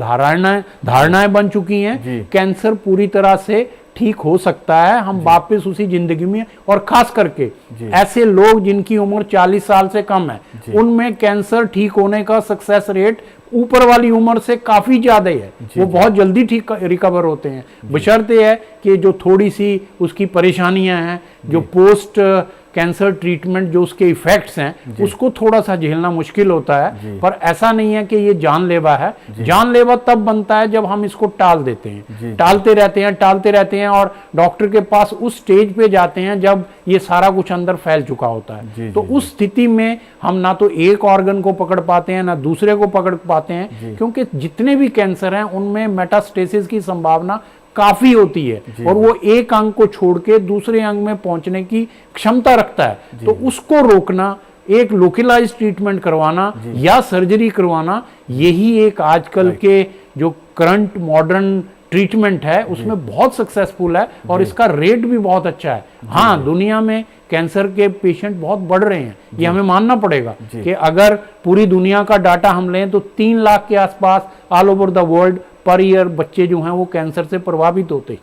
धारणाएं बन चुकी हैं। कैंसर पूरी तरह से ठीक हो सकता है, हम वापस उसी जिंदगी में, और खास करके ऐसे लोग जिनकी उम्र 40 साल से कम है, उनमें कैंसर ठीक होने का सक्सेस रेट ऊपर वाली उम्र से काफी ज्यादा है। वो बहुत जल्दी ठीक रिकवर होते हैं, बशर्ते है कि जो थोड़ी सी उसकी परेशानियां हैं, जो पोस्ट कैंसर ट्रीटमेंट जो उसके इफेक्ट्स हैं, उसको थोड़ा सा झेलना मुश्किल होता है। पर ऐसा नहीं है कि ये जानलेवा है। जानलेवा तब बनता है जब हम इसको टाल देते हैं, टालते रहते हैं और डॉक्टर के पास उस स्टेज पे जाते हैं जब ये सारा कुछ अंदर फैल चुका होता है। तो उस स्थिति में हम ना तो एक ऑर्गन को पकड़ पाते हैं ना दूसरे को पकड़ पाते हैं, क्योंकि जितने भी कैंसर हैं उनमें मेटास्टेसिस की संभावना काफी होती है और वो एक अंग को छोड़ के दूसरे अंग में पहुंचने की क्षमता रखता है। तो उसको रोकना, एक लोकलाइज ट्रीटमेंट करवाना या सर्जरी करवाना, यही एक आजकल के जो करंट मॉडर्न ट्रीटमेंट है उसमें बहुत सक्सेसफुल है और इसका रेट भी बहुत अच्छा है। हाँ, दुनिया में कैंसर के पेशेंट बहुत बढ़ रहे हैं, ये हमें मानना पड़ेगा कि अगर पूरी दुनिया का डाटा हम लें तो 3 लाख के आसपास all over the world per year बच्चे जो हैं वो कैंसर से प्रभावित होते।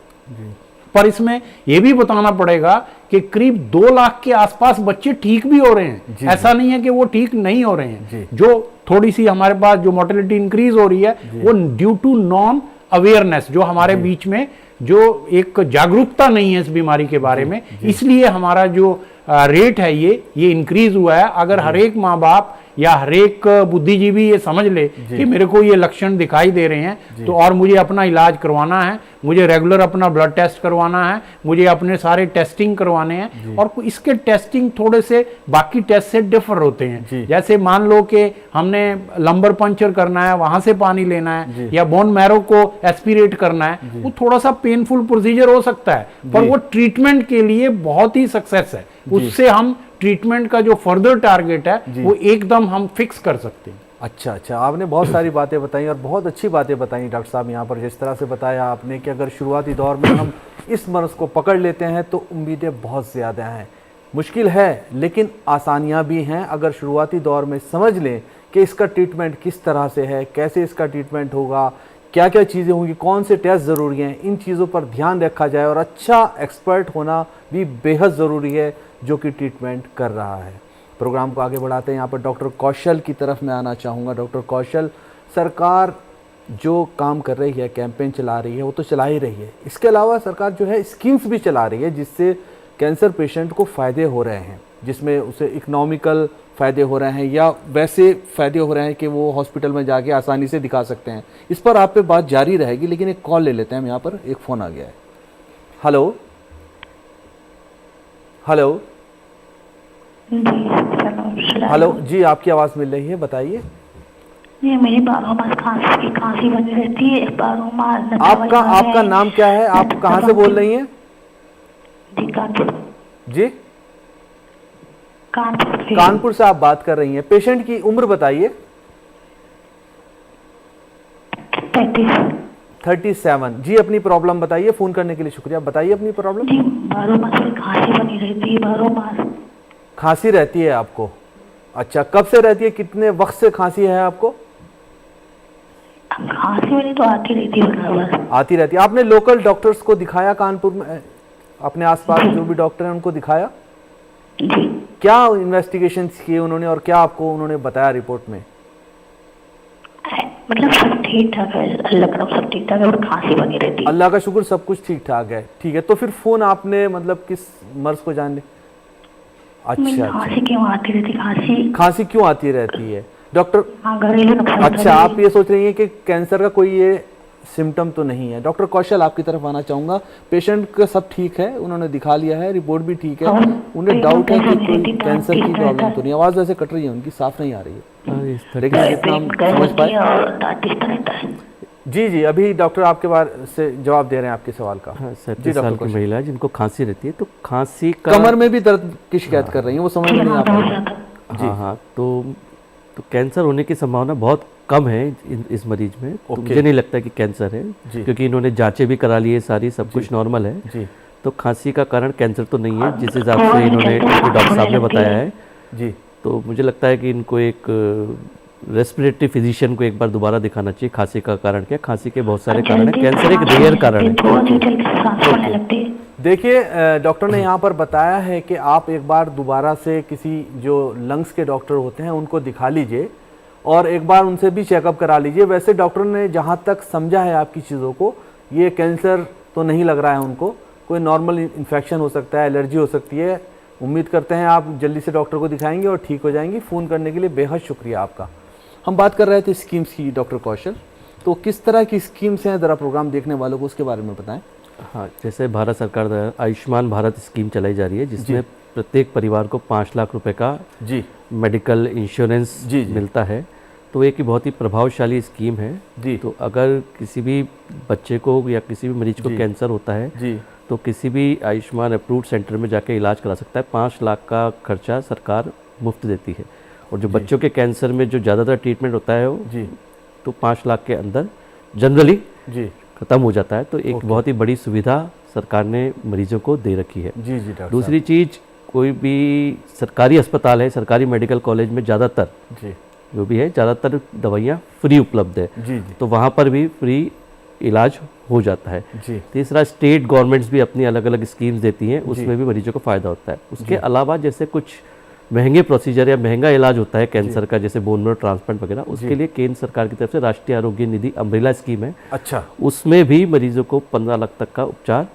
पर इसमें यह भी बताना पड़ेगा कि करीब 2 लाख के आसपास बच्चे ठीक भी हो रहे हैं। ऐसा नहीं है कि वो ठीक नहीं हो रहे हैं। जो थोड़ी सी हमारे पास जो मोर्टेलिटी इंक्रीज हो रही है वो ड्यू टू नॉन अवेयरनेस, जो हमारे बीच में जो एक जागरूकता नहीं है इस बीमारी के बारे में, इसलिए हमारा जो रेट है ये इंक्रीज हुआ है। अगर हर एक माँ बाप या हर एक बुद्धिजीवी ये समझ ले कि मेरे को ये लक्षण दिखाई दे रहे हैं तो और मुझे अपना इलाज करवाना है, मुझे रेगुलर अपना ब्लड टेस्ट करवाना है, मुझे अपने सारे टेस्टिंग करवाने हैं। और इसके टेस्टिंग थोड़े से बाकी टेस्ट से डिफर होते हैं। जैसे मान लो कि हमने लंबर पंचर करना है, वहां से पानी लेना है, या बोन मैरो को एस्पिरेट करना है, वो थोड़ा सा पेनफुल प्रोसीजर हो सकता है, पर वो ट्रीटमेंट के लिए बहुत ही सक्सेस है। उससे हम ट्रीटमेंट का जो फर्दर टारगेट है वो एकदम हम फिक्स कर सकते हैं। अच्छा, आपने बहुत सारी बातें बताई और बहुत अच्छी बातें बताई डॉक्टर साहब। यहाँ पर जिस तरह से बताया आपने कि अगर शुरुआती दौर में हम इस मर्ज को पकड़ लेते हैं तो उम्मीदें बहुत ज़्यादा हैं। मुश्किल है लेकिन आसानियाँ भी हैं। अगर शुरुआती दौर में समझ लें कि इसका ट्रीटमेंट किस तरह से है, कैसे इसका ट्रीटमेंट होगा, क्या क्या चीज़ें होंगी, कौन से टेस्ट ज़रूरी हैं, इन चीज़ों पर ध्यान रखा जाए और अच्छा एक्सपर्ट होना भी बेहद ज़रूरी है जो कि ट्रीटमेंट कर रहा है। प्रोग्राम को आगे बढ़ाते हैं। यहाँ पर डॉक्टर कौशल की तरफ मैं आना चाहूँगा। डॉक्टर कौशल, सरकार जो काम कर रही है, कैंपेन चला रही है, वो तो चला ही रही है, इसके अलावा सरकार जो है स्कीम्स भी चला रही है जिससे कैंसर पेशेंट को फ़ायदे हो रहे हैं, जिसमें उसे इकोनॉमिकल फ़ायदे हो रहे हैं या वैसे फ़ायदे हो रहे हैं कि वो हॉस्पिटल में जाके आसानी से दिखा सकते हैं। इस पर आप पे बात जारी रहेगी, लेकिन एक कॉल ले लेते हैं। हम यहाँ पर एक फ़ोन आ गया है। हेलो हेलो जी, आपकी आवाज़ मिल रही है, बताइए। ये मेरी बारह मास खांसी बनी रहती है। आपका नाम क्या है? आप कहाँ से बोल रही हैं? जी, कानपुर से आप बात कर रही हैं। पेशेंट की उम्र बताइए। 37। जी, अपनी प्रॉब्लम बताइए। फोन करने के लिए शुक्रिया। बताइए अपनी प्रॉब्लम। जी, 12 मास में खांसी बनी रहती है। 12 मास खांसी रहती है आपको? अच्छा, कब से रहती है, कितने वक्त से खांसी है आपको? खांसी वाली तो आती रहती है बराबर। आती रहती है। आपने लोकल डॉक्टर्स को दिखाया कानपुर में? अपने आसपास जो भी डॉक्टर हैं उनको दिखाया? जी। क्या इन्वेस्टिगेशंस किए उन्होंने और क्या आपको उन्होंने बताया रिपोर्ट में? मतलब सब ठीक ठाक है, अल्लाह का सब ठीक ठाक है, और खांसी बनी रहती है। अल्लाह का शुक्र, सब कुछ ठीक ठाक है। ठीक है, तो फिर फोन आपने मतलब किस मर्ज को जानने? अच्छा, खांसी क्यों आती रहती? खांसी क्यों आती रहती है डॉक्टर? हाँ, घरेलू नुस्खा। अच्छा, आप ये सोच रही हैं कि कैंसर का कोई ये सिम्टम तो नहीं है। डॉक्टर कौशल आपकी तरफ आना चाहूँगा। पेशेंट का सब ठीक है, उन्होंने दिखा लिया है, रिपोर्ट भी ठीक है, उन्हें डाउट है कि कोई कैंसर की प्रॉब्लम तो नहीं। आवाज़ वैसे कट रही है उनकी, साफ नहीं आ रही है, लेकिन जितना हम समझ पाए। जी, अभी डॉक्टर आपके बारे से जवाब दे रहे हैं आपके सवाल का। हाँ, 37 साल की महिला जिनको खांसी रहती है, तो खांसी का कमर में भी दर्द की शिकायत कर रही है, वो समझ में नहीं आ पा रही। हाँ, तो कैंसर होने की संभावना बहुत कम है इस मरीज में। तो मुझे नहीं लगता कि कैंसर है, क्योंकि इन्होंने जांचें भी करा ली है सारी, सब कुछ नॉर्मल है जी। तो खांसी का कारण कैंसर तो नहीं है जिस हिसाब से इन्होंने डॉक्टर साहब ने बताया है जी। तो मुझे लगता है कि इनको एक रेस्पिरेटरी फिजिशियन को एक बार दोबारा दिखाना चाहिए। खांसी का कारण क्या? खांसी के बहुत सारे कारण है, कैंसर एक रेयर कारण है। देखिए, डॉक्टर ने यहाँ पर बताया है कि आप एक बार दोबारा से किसी जो लंग्स के डॉक्टर होते हैं उनको दिखा लीजिए और एक बार उनसे भी चेकअप करा लीजिए। वैसे डॉक्टर ने जहाँ तक समझा है आपकी चीज़ों को, ये कैंसर तो नहीं लग रहा है उनको, कोई नॉर्मल इन्फेक्शन हो सकता है, एलर्जी हो सकती है। उम्मीद करते हैं आप जल्दी से डॉक्टर को दिखाएंगे और ठीक हो जाएंगी। फ़ोन करने के लिए बेहद शुक्रिया आपका। हम बात कर रहे थे स्कीम्स की डॉक्टर कौशल, तो किस तरह की स्कीम्स हैं ज़रा प्रोग्राम देखने वालों को उसके बारे में बताएं। हाँ, जैसे भारत सरकार द्वारा आयुष्मान भारत स्कीम चलाई जा रही है, जिसमें प्रत्येक परिवार को 5 लाख रुपए का जी मेडिकल इंश्योरेंस मिलता है। तो एक बहुत ही प्रभावशाली स्कीम है जी। तो अगर किसी भी बच्चे को या किसी भी मरीज को कैंसर होता है जी, तो किसी भी आयुष्मान अप्रूव्ड सेंटर में जाके इलाज करा सकता है। 5 लाख का खर्चा सरकार मुफ्त देती है। और जो बच्चों के कैंसर में जो ज़्यादातर ट्रीटमेंट होता है वो जी, तो 5 लाख के अंदर जनरली जी ख़त्म हो जाता है। तो एक बहुत ही बड़ी सुविधा सरकार ने मरीजों को दे रखी है जी जी। दूसरी चीज़, कोई भी सरकारी अस्पताल है, सरकारी मेडिकल कॉलेज में ज़्यादातर जी जो भी है, ज़्यादातर दवाइयाँ फ्री उपलब्ध है जी जी। तो वहाँ पर भी फ्री इलाज हो जाता है जी। तीसरा, स्टेट गवर्नमेंट्स भी अपनी अलग अलग स्कीम्स देती हैं, उसमें भी मरीजों को फ़ायदा होता है। उसके अलावा जैसे कुछ महंगे प्रोसीजर या महंगा इलाज होता है कैंसर का, जैसे बोन मैरो ट्रांसप्लांट वगैरह, उसके लिए केंद्र सरकार की तरफ से राष्ट्रीय आरोग्य निधि अम्ब्रेला स्कीम है। अच्छा, उसमें भी मरीजों को 15 लाख तक का उपचार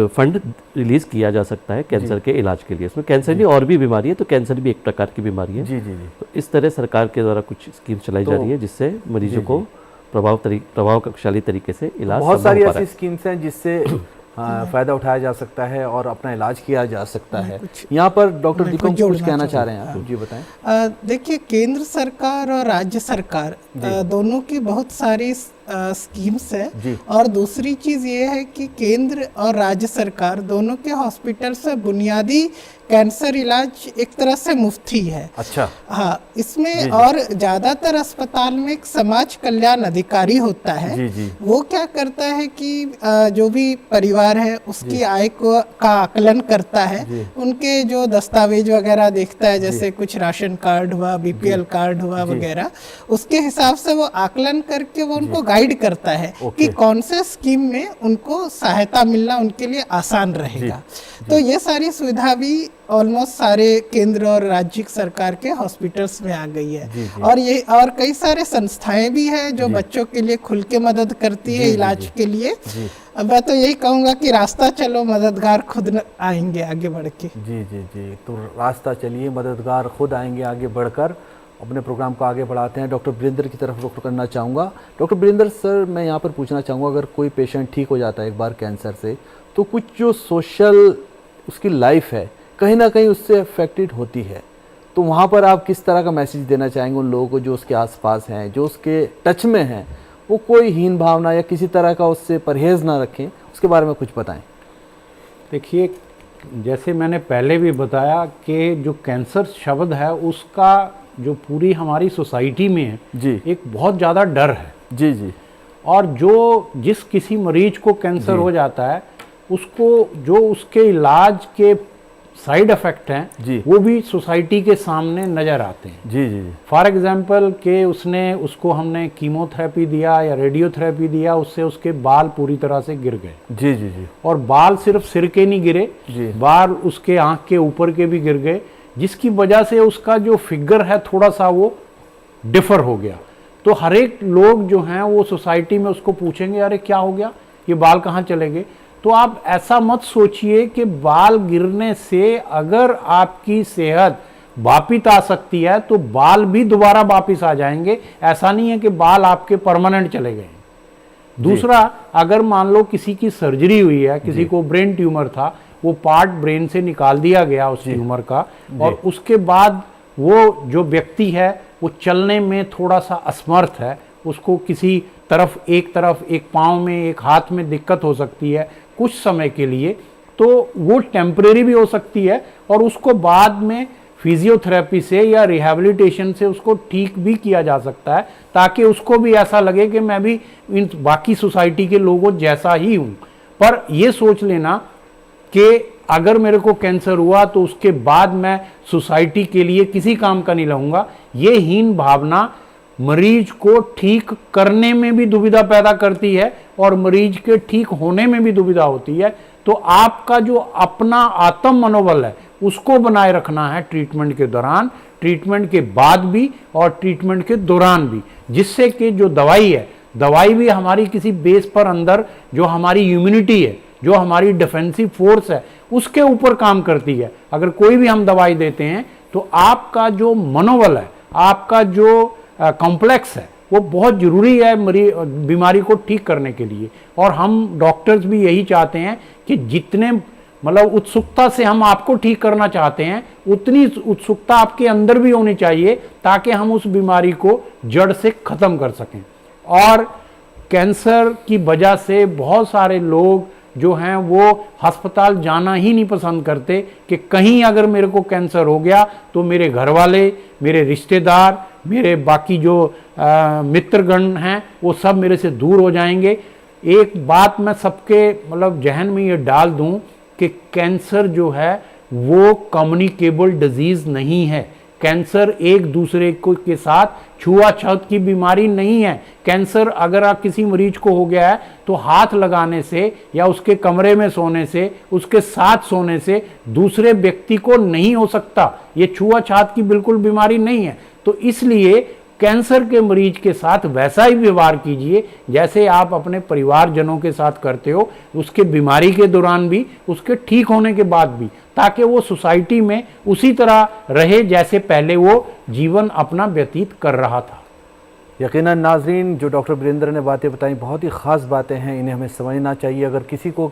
फंड रिलीज किया जा सकता है कैंसर के इलाज के लिए। उसमें कैंसर नहीं और भी बीमारी है, तो कैंसर भी एक प्रकार की बीमारी है जी जी जी। तो इस तरह सरकार के द्वारा कुछ स्कीम चलाई जा रही है जिससे मरीजों को प्रभावशाली तरीके से इलाज। बहुत सारी ऐसी स्कीम्स हैं जिससे फायदा उठाया जा सकता है और अपना इलाज किया जा सकता है। यहाँ पर डॉक्टर दीपक कुछ कहना चाह रहे हैं आप जी, बताएं। देखिए, केंद्र सरकार और राज्य सरकार दोनों की बहुत सारी स्कीम्स है और दूसरी चीज ये है कि केंद्र और राज्य सरकार दोनों के हॉस्पिटल से बुनियादी कैंसर इलाज एक तरह से मुफ्त ही है। अच्छा, हाँ, इसमें जी, और ज्यादातर अस्पताल में एक समाज कल्याण अधिकारी होता है जी, जी। वो क्या करता है कि जो भी परिवार है उसकी आय का आकलन करता है, उनके जो दस्तावेज वगैरह देखता है, जैसे कुछ राशन कार्ड हुआ, बीपीएल कार्ड हुआ वगैरह, उसके हिसाब से वो आकलन करके वो उनको गाइड करता है कि कौन से स्कीम में उनको सहायता मिलना उनके लिए आसान रहेगा। तो ये सारी सुविधा भी ऑलमोस्ट सारे केंद्र और राज्य सरकार के हॉस्पिटल्स में आ गई है जी जी। और कई सारे संस्थाएं भी हैं जो बच्चों के लिए खुल के मदद करती है इलाज के लिए। मैं तो यही कहूँगा कि रास्ता चलो, मददगार खुद आएंगे आगे बढ़ के। जी जी जी, तो रास्ता चलिए, मददगार खुद आएंगे आगे बढ़कर। अपने प्रोग्राम को आगे बढ़ाते हैं। डॉक्टर वीरेंद्र की तरफ रुख करना चाहूँगा। डॉक्टर वीरेंद्र सर, मैं यहाँ पर पूछना चाहूँगा, अगर कोई पेशेंट ठीक हो जाता है एक बार कैंसर से, तो कुछ जो सोशल उसकी लाइफ है कहीं ना कहीं उससे अफेक्टेड होती है, तो वहाँ पर आप किस तरह का मैसेज देना चाहेंगे उन लोगों को जो उसके आसपास हैं, जो उसके टच में हैं, वो कोई हीन भावना या किसी तरह का उससे परहेज़ ना रखें, उसके बारे में कुछ बताएं। देखिए, जैसे मैंने पहले भी बताया कि जो कैंसर शब्द है उसका जो पूरी हमारी सोसाइटी में है जी, एक बहुत ज़्यादा डर है जी जी। और जिस किसी मरीज को कैंसर हो जाता है, उसको जो उसके इलाज के साइड इफेक्ट हैं जी। वो भी सोसाइटी के सामने नजर आते हैं। जी जी जी। फॉर एग्जाम्पल के उसको हमने कीमोथेरेपी दिया या रेडियोथेरेपी दिया, उससे उसके बाल पूरी तरह से गिर गए। जी जी जी। और बाल सिर्फ सिर के नहीं गिरे जी। बाल उसके आंख के ऊपर के भी गिर गए, जिसकी वजह से उसका जो फिगर है थोड़ा सा वो डिफर हो गया। तो हर एक लोग जो हैं वो सोसाइटी में उसको पूछेंगे अरे क्या हो गया, ये बाल कहाँ चले गए। तो आप ऐसा मत सोचिए कि बाल गिरने से अगर आपकी सेहत वापिस आ सकती है तो बाल भी दोबारा वापिस आ जाएंगे। ऐसा नहीं है कि बाल आपके परमानेंट चले गए। दूसरा, अगर मान लो किसी की सर्जरी हुई है, किसी को ब्रेन ट्यूमर था, वो पार्ट ब्रेन से निकाल दिया गया उस ट्यूमर का, और उसके बाद वो जो व्यक्ति है वो चलने में थोड़ा सा असमर्थ है, उसको किसी तरफ एक पाँव में एक हाथ में दिक्कत हो सकती है कुछ समय के लिए, तो वो टेम्परेरी भी हो सकती है और उसको बाद में फिजियोथेरेपी से या रिहैबिलिटेशन से उसको ठीक भी किया जा सकता है, ताकि उसको भी ऐसा लगे कि मैं भी इन बाकी सोसाइटी के लोगों जैसा ही हूँ। पर ये सोच लेना कि अगर मेरे को कैंसर हुआ तो उसके बाद मैं सोसाइटी के लिए किसी काम का नहीं रहूँगा, ये हीन भावना मरीज को ठीक करने में भी दुविधा पैदा करती है और मरीज के ठीक होने में भी दुविधा होती है। तो आपका जो अपना आत्म मनोबल है उसको बनाए रखना है ट्रीटमेंट के दौरान, ट्रीटमेंट के बाद भी और ट्रीटमेंट के दौरान भी, जिससे कि जो दवाई है, दवाई भी हमारी किसी बेस पर अंदर जो हमारी इम्यूनिटी है, जो हमारी डिफेंसिव फोर्स है, उसके ऊपर काम करती है। अगर कोई भी हम दवाई देते हैं तो आपका जो मनोबल है, आपका जो कॉम्प्लेक्स है, वो बहुत ज़रूरी है बीमारी को ठीक करने के लिए। और हम डॉक्टर्स भी यही चाहते हैं कि जितने मतलब उत्सुकता से हम आपको ठीक करना चाहते हैं, उतनी उत्सुकता आपके अंदर भी होनी चाहिए, ताकि हम उस बीमारी को जड़ से ख़त्म कर सकें। और कैंसर की वजह से बहुत सारे लोग जो हैं वो अस्पताल जाना ही नहीं पसंद करते कि कहीं अगर मेरे को कैंसर हो गया तो मेरे घर वाले, मेरे रिश्तेदार, मेरे बाकी जो मित्रगण हैं वो सब मेरे से दूर हो जाएंगे। एक बात मैं सबके मतलब जहन में ये डाल दूं कि कैंसर जो है वो कम्युनिकेबल डिजीज़ नहीं है। कैंसर एक दूसरे को के साथ छुआछूत की बीमारी नहीं है। कैंसर अगर आप किसी मरीज को हो गया है तो हाथ लगाने से या उसके कमरे में सोने से, उसके साथ सोने से दूसरे व्यक्ति को नहीं हो सकता। ये छुआछूत की बिल्कुल बीमारी नहीं है। तो इसलिए कैंसर के मरीज के साथ वैसा ही व्यवहार कीजिए जैसे आप अपने परिवारजनों के साथ करते हो, उसके बीमारी के दौरान भी, उसके ठीक होने के बाद भी, ताकि वो सोसाइटी में उसी तरह रहे जैसे पहले वो जीवन अपना व्यतीत कर रहा था। यकीनन नाजरीन, जो डॉक्टर वीरेंद्र ने बातें बताई बहुत ही ख़ास बातें हैं, इन्हें हमें समझना चाहिए। अगर किसी को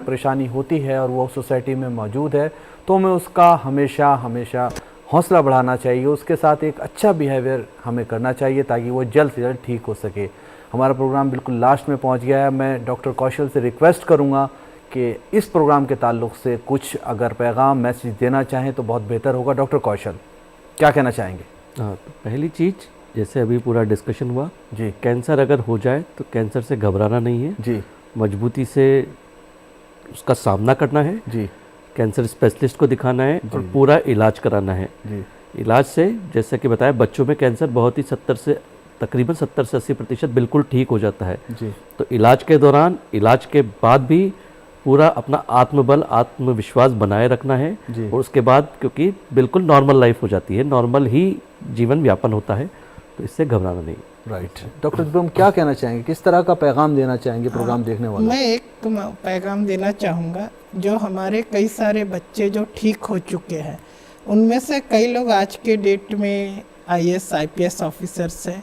परेशानी होती है और वो सोसाइटी में मौजूद है तो हमें उसका हमेशा हौसला बढ़ाना चाहिए, उसके साथ एक अच्छा बिहेवियर हमें करना चाहिए ताकि वो जल्द से जल्द ठीक हो सके। हमारा प्रोग्राम बिल्कुल लास्ट में पहुंच गया है। मैं डॉक्टर कौशल से रिक्वेस्ट करूंगा कि इस प्रोग्राम के ताल्लुक से कुछ अगर पैगाम मैसेज देना चाहें तो बहुत बेहतर होगा। डॉक्टर कौशल, क्या कहना चाहेंगे? हाँ, तो पहली चीज़, जैसे अभी पूरा डिस्कशन हुआ जी, कैंसर अगर हो जाए तो कैंसर से घबराना नहीं है जी, मजबूती से उसका सामना करना है जी, कैंसर स्पेशलिस्ट को दिखाना है और पूरा इलाज कराना है जी। इलाज से जैसे कि बताया बच्चों में कैंसर बहुत ही तकरीबन 70 से 80% बिल्कुल ठीक हो जाता है जी। तो इलाज के दौरान, इलाज के बाद भी पूरा अपना आत्मबल, आत्मविश्वास बनाए रखना है जी। और उसके बाद क्योंकि बिल्कुल नॉर्मल लाइफ हो जाती है, नॉर्मल ही जीवन व्यापन होता है, तो इससे घबराना नहीं। राइट। डॉक्टर जुबैर, क्या कहना चाहेंगे, किस तरह का पैगाम देना चाहेंगे प्रोग्राम देखने वाले? मैं एक पैगाम देना चाहूँगा, जो हमारे कई सारे बच्चे जो ठीक हो चुके हैं उनमें से कई लोग आज के डेट में IAS IPS ऑफिसर्स हैं,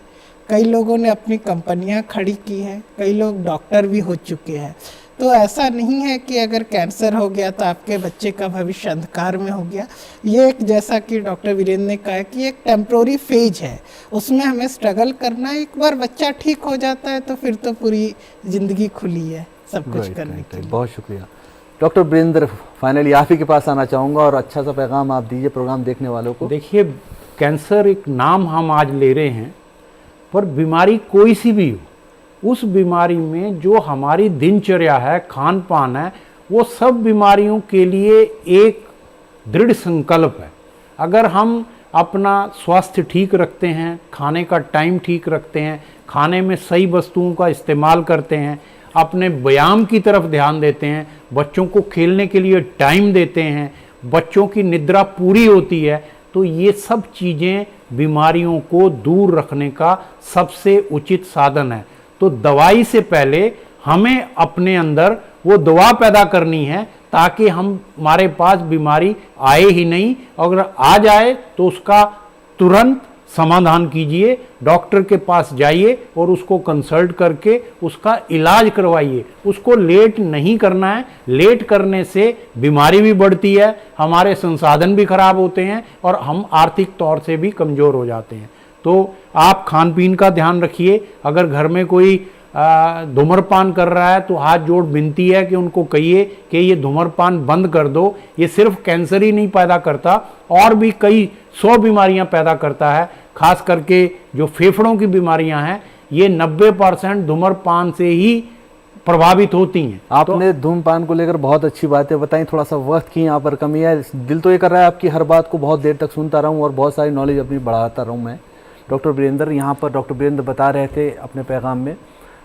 कई लोगों ने अपनी कंपनियां खड़ी की हैं, कई लोग डॉक्टर भी हो चुके हैं। तो ऐसा नहीं है कि अगर कैंसर हो गया तो आपके बच्चे का भविष्य अंधकार में हो गया। ये एक, जैसा कि डॉक्टर वीरेंद्र ने कहा कि एक टेम्प्रोरी फेज है, उसमें हमें स्ट्रगल करना है। एक बार बच्चा ठीक हो जाता है तो फिर तो पूरी ज़िंदगी खुली है सब कुछ करने के लिए। बहुत शुक्रिया। डॉक्टर वीरेंद्र, फाइनली आप ही के पास आना चाहूँगा और अच्छा सा पैगाम आप दीजिए प्रोग्राम देखने वालों को। देखिए, कैंसर एक नाम हम आज ले रहे हैं, पर बीमारी कोई सी भी हो, उस बीमारी में जो हमारी दिनचर्या है, खान पान है, वो सब बीमारियों के लिए एक दृढ़ संकल्प है। अगर हम अपना स्वास्थ्य ठीक रखते हैं, खाने का टाइम ठीक रखते हैं, खाने में सही वस्तुओं का इस्तेमाल करते हैं, अपने व्यायाम की तरफ ध्यान देते हैं, बच्चों को खेलने के लिए टाइम देते हैं, बच्चों की निद्रा पूरी होती है, तो ये सब चीज़ें बीमारियों को दूर रखने का सबसे उचित साधन है। तो दवाई से पहले हमें अपने अंदर वो दवा पैदा करनी है ताकि हमारे पास बीमारी आए ही नहीं, अगर आ जाए तो उसका तुरंत समाधान कीजिए, डॉक्टर के पास जाइए और उसको कंसल्ट करके उसका इलाज करवाइए। उसको लेट नहीं करना है, लेट करने से बीमारी भी बढ़ती है, हमारे संसाधन भी खराब होते हैं और हम आर्थिक तौर से भी कमज़ोर हो जाते हैं। तो आप खान पीन का ध्यान रखिए। अगर घर में कोई धूम्रपान कर रहा है तो हाथ जोड़ विनती है कि उनको कहिए कि ये धूम्रपान बंद कर दो। ये सिर्फ कैंसर ही नहीं पैदा करता, और भी कई 100 बीमारियां पैदा करता है। खास करके जो फेफड़ों की बीमारियां हैं, ये 90% धूम्रपान से ही प्रभावित होती हैं। आपने धूम्रपान को लेकर बहुत अच्छी बातें बताई। थोड़ा सा वक्त की यहाँ पर कमी है, दिल तो ये कर रहा है आपकी हर बात को बहुत देर तक सुनता रहूँ और बहुत सारी नॉलेज अपनी बढ़ाता रहूँ मैं। डॉक्टर वीरेंद्र, यहाँ पर डॉक्टर वीरेंद्र बता रहे थे अपने पैगाम में।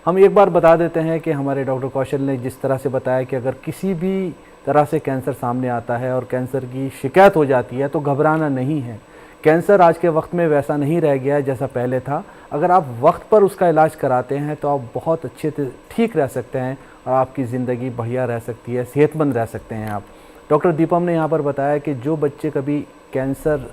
हम एक बार बता देते हैं कि हमारे डॉक्टर कौशल ने जिस तरह से बताया कि अगर किसी भी तरह से कैंसर सामने आता है और कैंसर की शिकायत हो जाती है तो घबराना नहीं है। कैंसर आज के वक्त में वैसा नहीं रह गया है जैसा पहले था। अगर आप वक्त पर उसका इलाज कराते हैं तो आप बहुत अच्छे से ठीक रह सकते हैं और आपकी ज़िंदगी बढ़िया रह सकती है, सेहतमंद रह सकते हैं आप। डॉक्टर दीपम ने यहाँ पर बताया कि जो बच्चे कभी कैंसर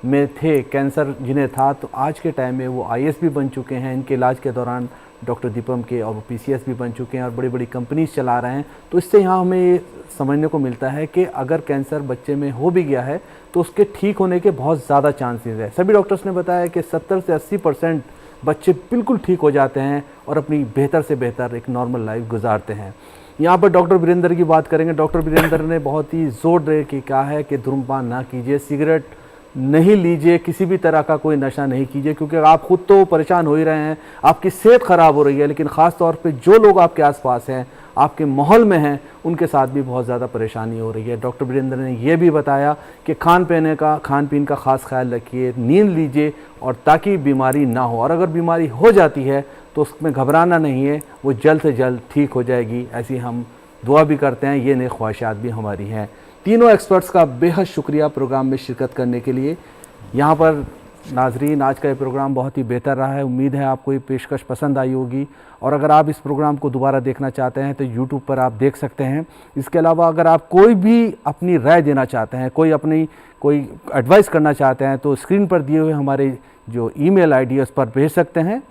में थे, कैंसर जिन्हें था, तो आज के टाइम में वो IAS भी बन चुके हैं। इनके इलाज के दौरान डॉक्टर दीपम के, और वो PCS भी बन चुके हैं और बड़ी बड़ी कंपनीज चला रहे हैं। तो इससे यहाँ हमें ये समझने को मिलता है कि अगर कैंसर बच्चे में हो भी गया है तो उसके ठीक होने के बहुत ज़्यादा चांसेस है। सभी डॉक्टर्स ने बताया कि 70 से 80% बच्चे बिल्कुल ठीक हो जाते हैं और अपनी बेहतर से बेहतर एक नॉर्मल लाइफ गुजारते हैं। यहाँ पर डॉक्टर वीरेंद्र की बात करेंगे। डॉक्टर वीरेंद्र ने बहुत ही जोर दे के कहा है कि धूम्रपान ना कीजिए, सिगरेट नहीं लीजिए, किसी भी तरह का कोई नशा नहीं कीजिए, क्योंकि आप खुद तो परेशान हो ही रहे हैं, आपकी सेहत ख़राब हो रही है, लेकिन ख़ास तौर पे जो लोग आपके आसपास हैं, आपके माहौल में हैं, उनके साथ भी बहुत ज़्यादा परेशानी हो रही है। डॉक्टर वीरेंद्र ने यह भी बताया कि खान पीन का ख़ास ख्याल रखिए, नींद लीजिए, और ताकि बीमारी ना हो, और अगर बीमारी हो जाती है तो उसमें घबराना नहीं है, वो जल्द से जल्द ठीक हो जाएगी। ऐसी हम दुआ भी करते हैं, ये नेक ख्वाहिशात भी हमारी हैं। तीनों एक्सपर्ट्स का बेहद शुक्रिया प्रोग्राम में शिरकत करने के लिए। यहाँ पर नाजरीन, आज का ये प्रोग्राम बहुत ही बेहतर रहा है। उम्मीद है आपको ये पेशकश पसंद आई होगी, और अगर आप इस प्रोग्राम को दोबारा देखना चाहते हैं तो YouTube पर आप देख सकते हैं। इसके अलावा अगर आप कोई भी अपनी राय देना चाहते हैं, कोई एडवाइस करना चाहते हैं, तो स्क्रीन पर दिए हुए हमारे जो email ID है उस पर भेज सकते हैं।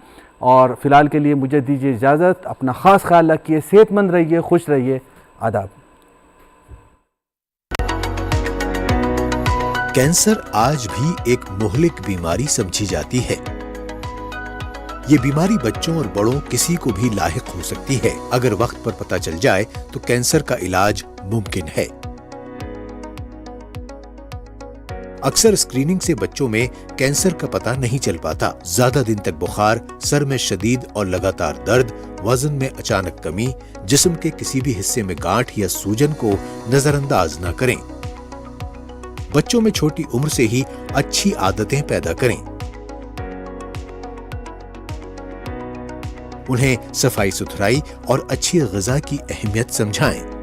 और फ़िलहाल के लिए मुझे दीजिए इजाज़त। अपना ख़ास ख्याल रखिए, सेहतमंद रहिए, खुश रहिए। आदाब। कैंसर आज भी एक मुहलिक बीमारी समझी जाती है। ये बीमारी बच्चों और बड़ों किसी को भी लाहिक हो सकती है। अगर वक्त पर पता चल जाए तो कैंसर का इलाज मुमकिन है। अक्सर स्क्रीनिंग से बच्चों में कैंसर का पता नहीं चल पाता। ज्यादा दिन तक बुखार, सर में शदीद और लगातार दर्द, वजन में अचानक कमी, जिस्म के किसी भी हिस्से में गांठ या सूजन को नजरअंदाज न करें। बच्चों में छोटी उम्र से ही अच्छी आदतें पैदा करें। उन्हें सफाई सुथराई और अच्छी ग़िज़ा की अहमियत समझाएं।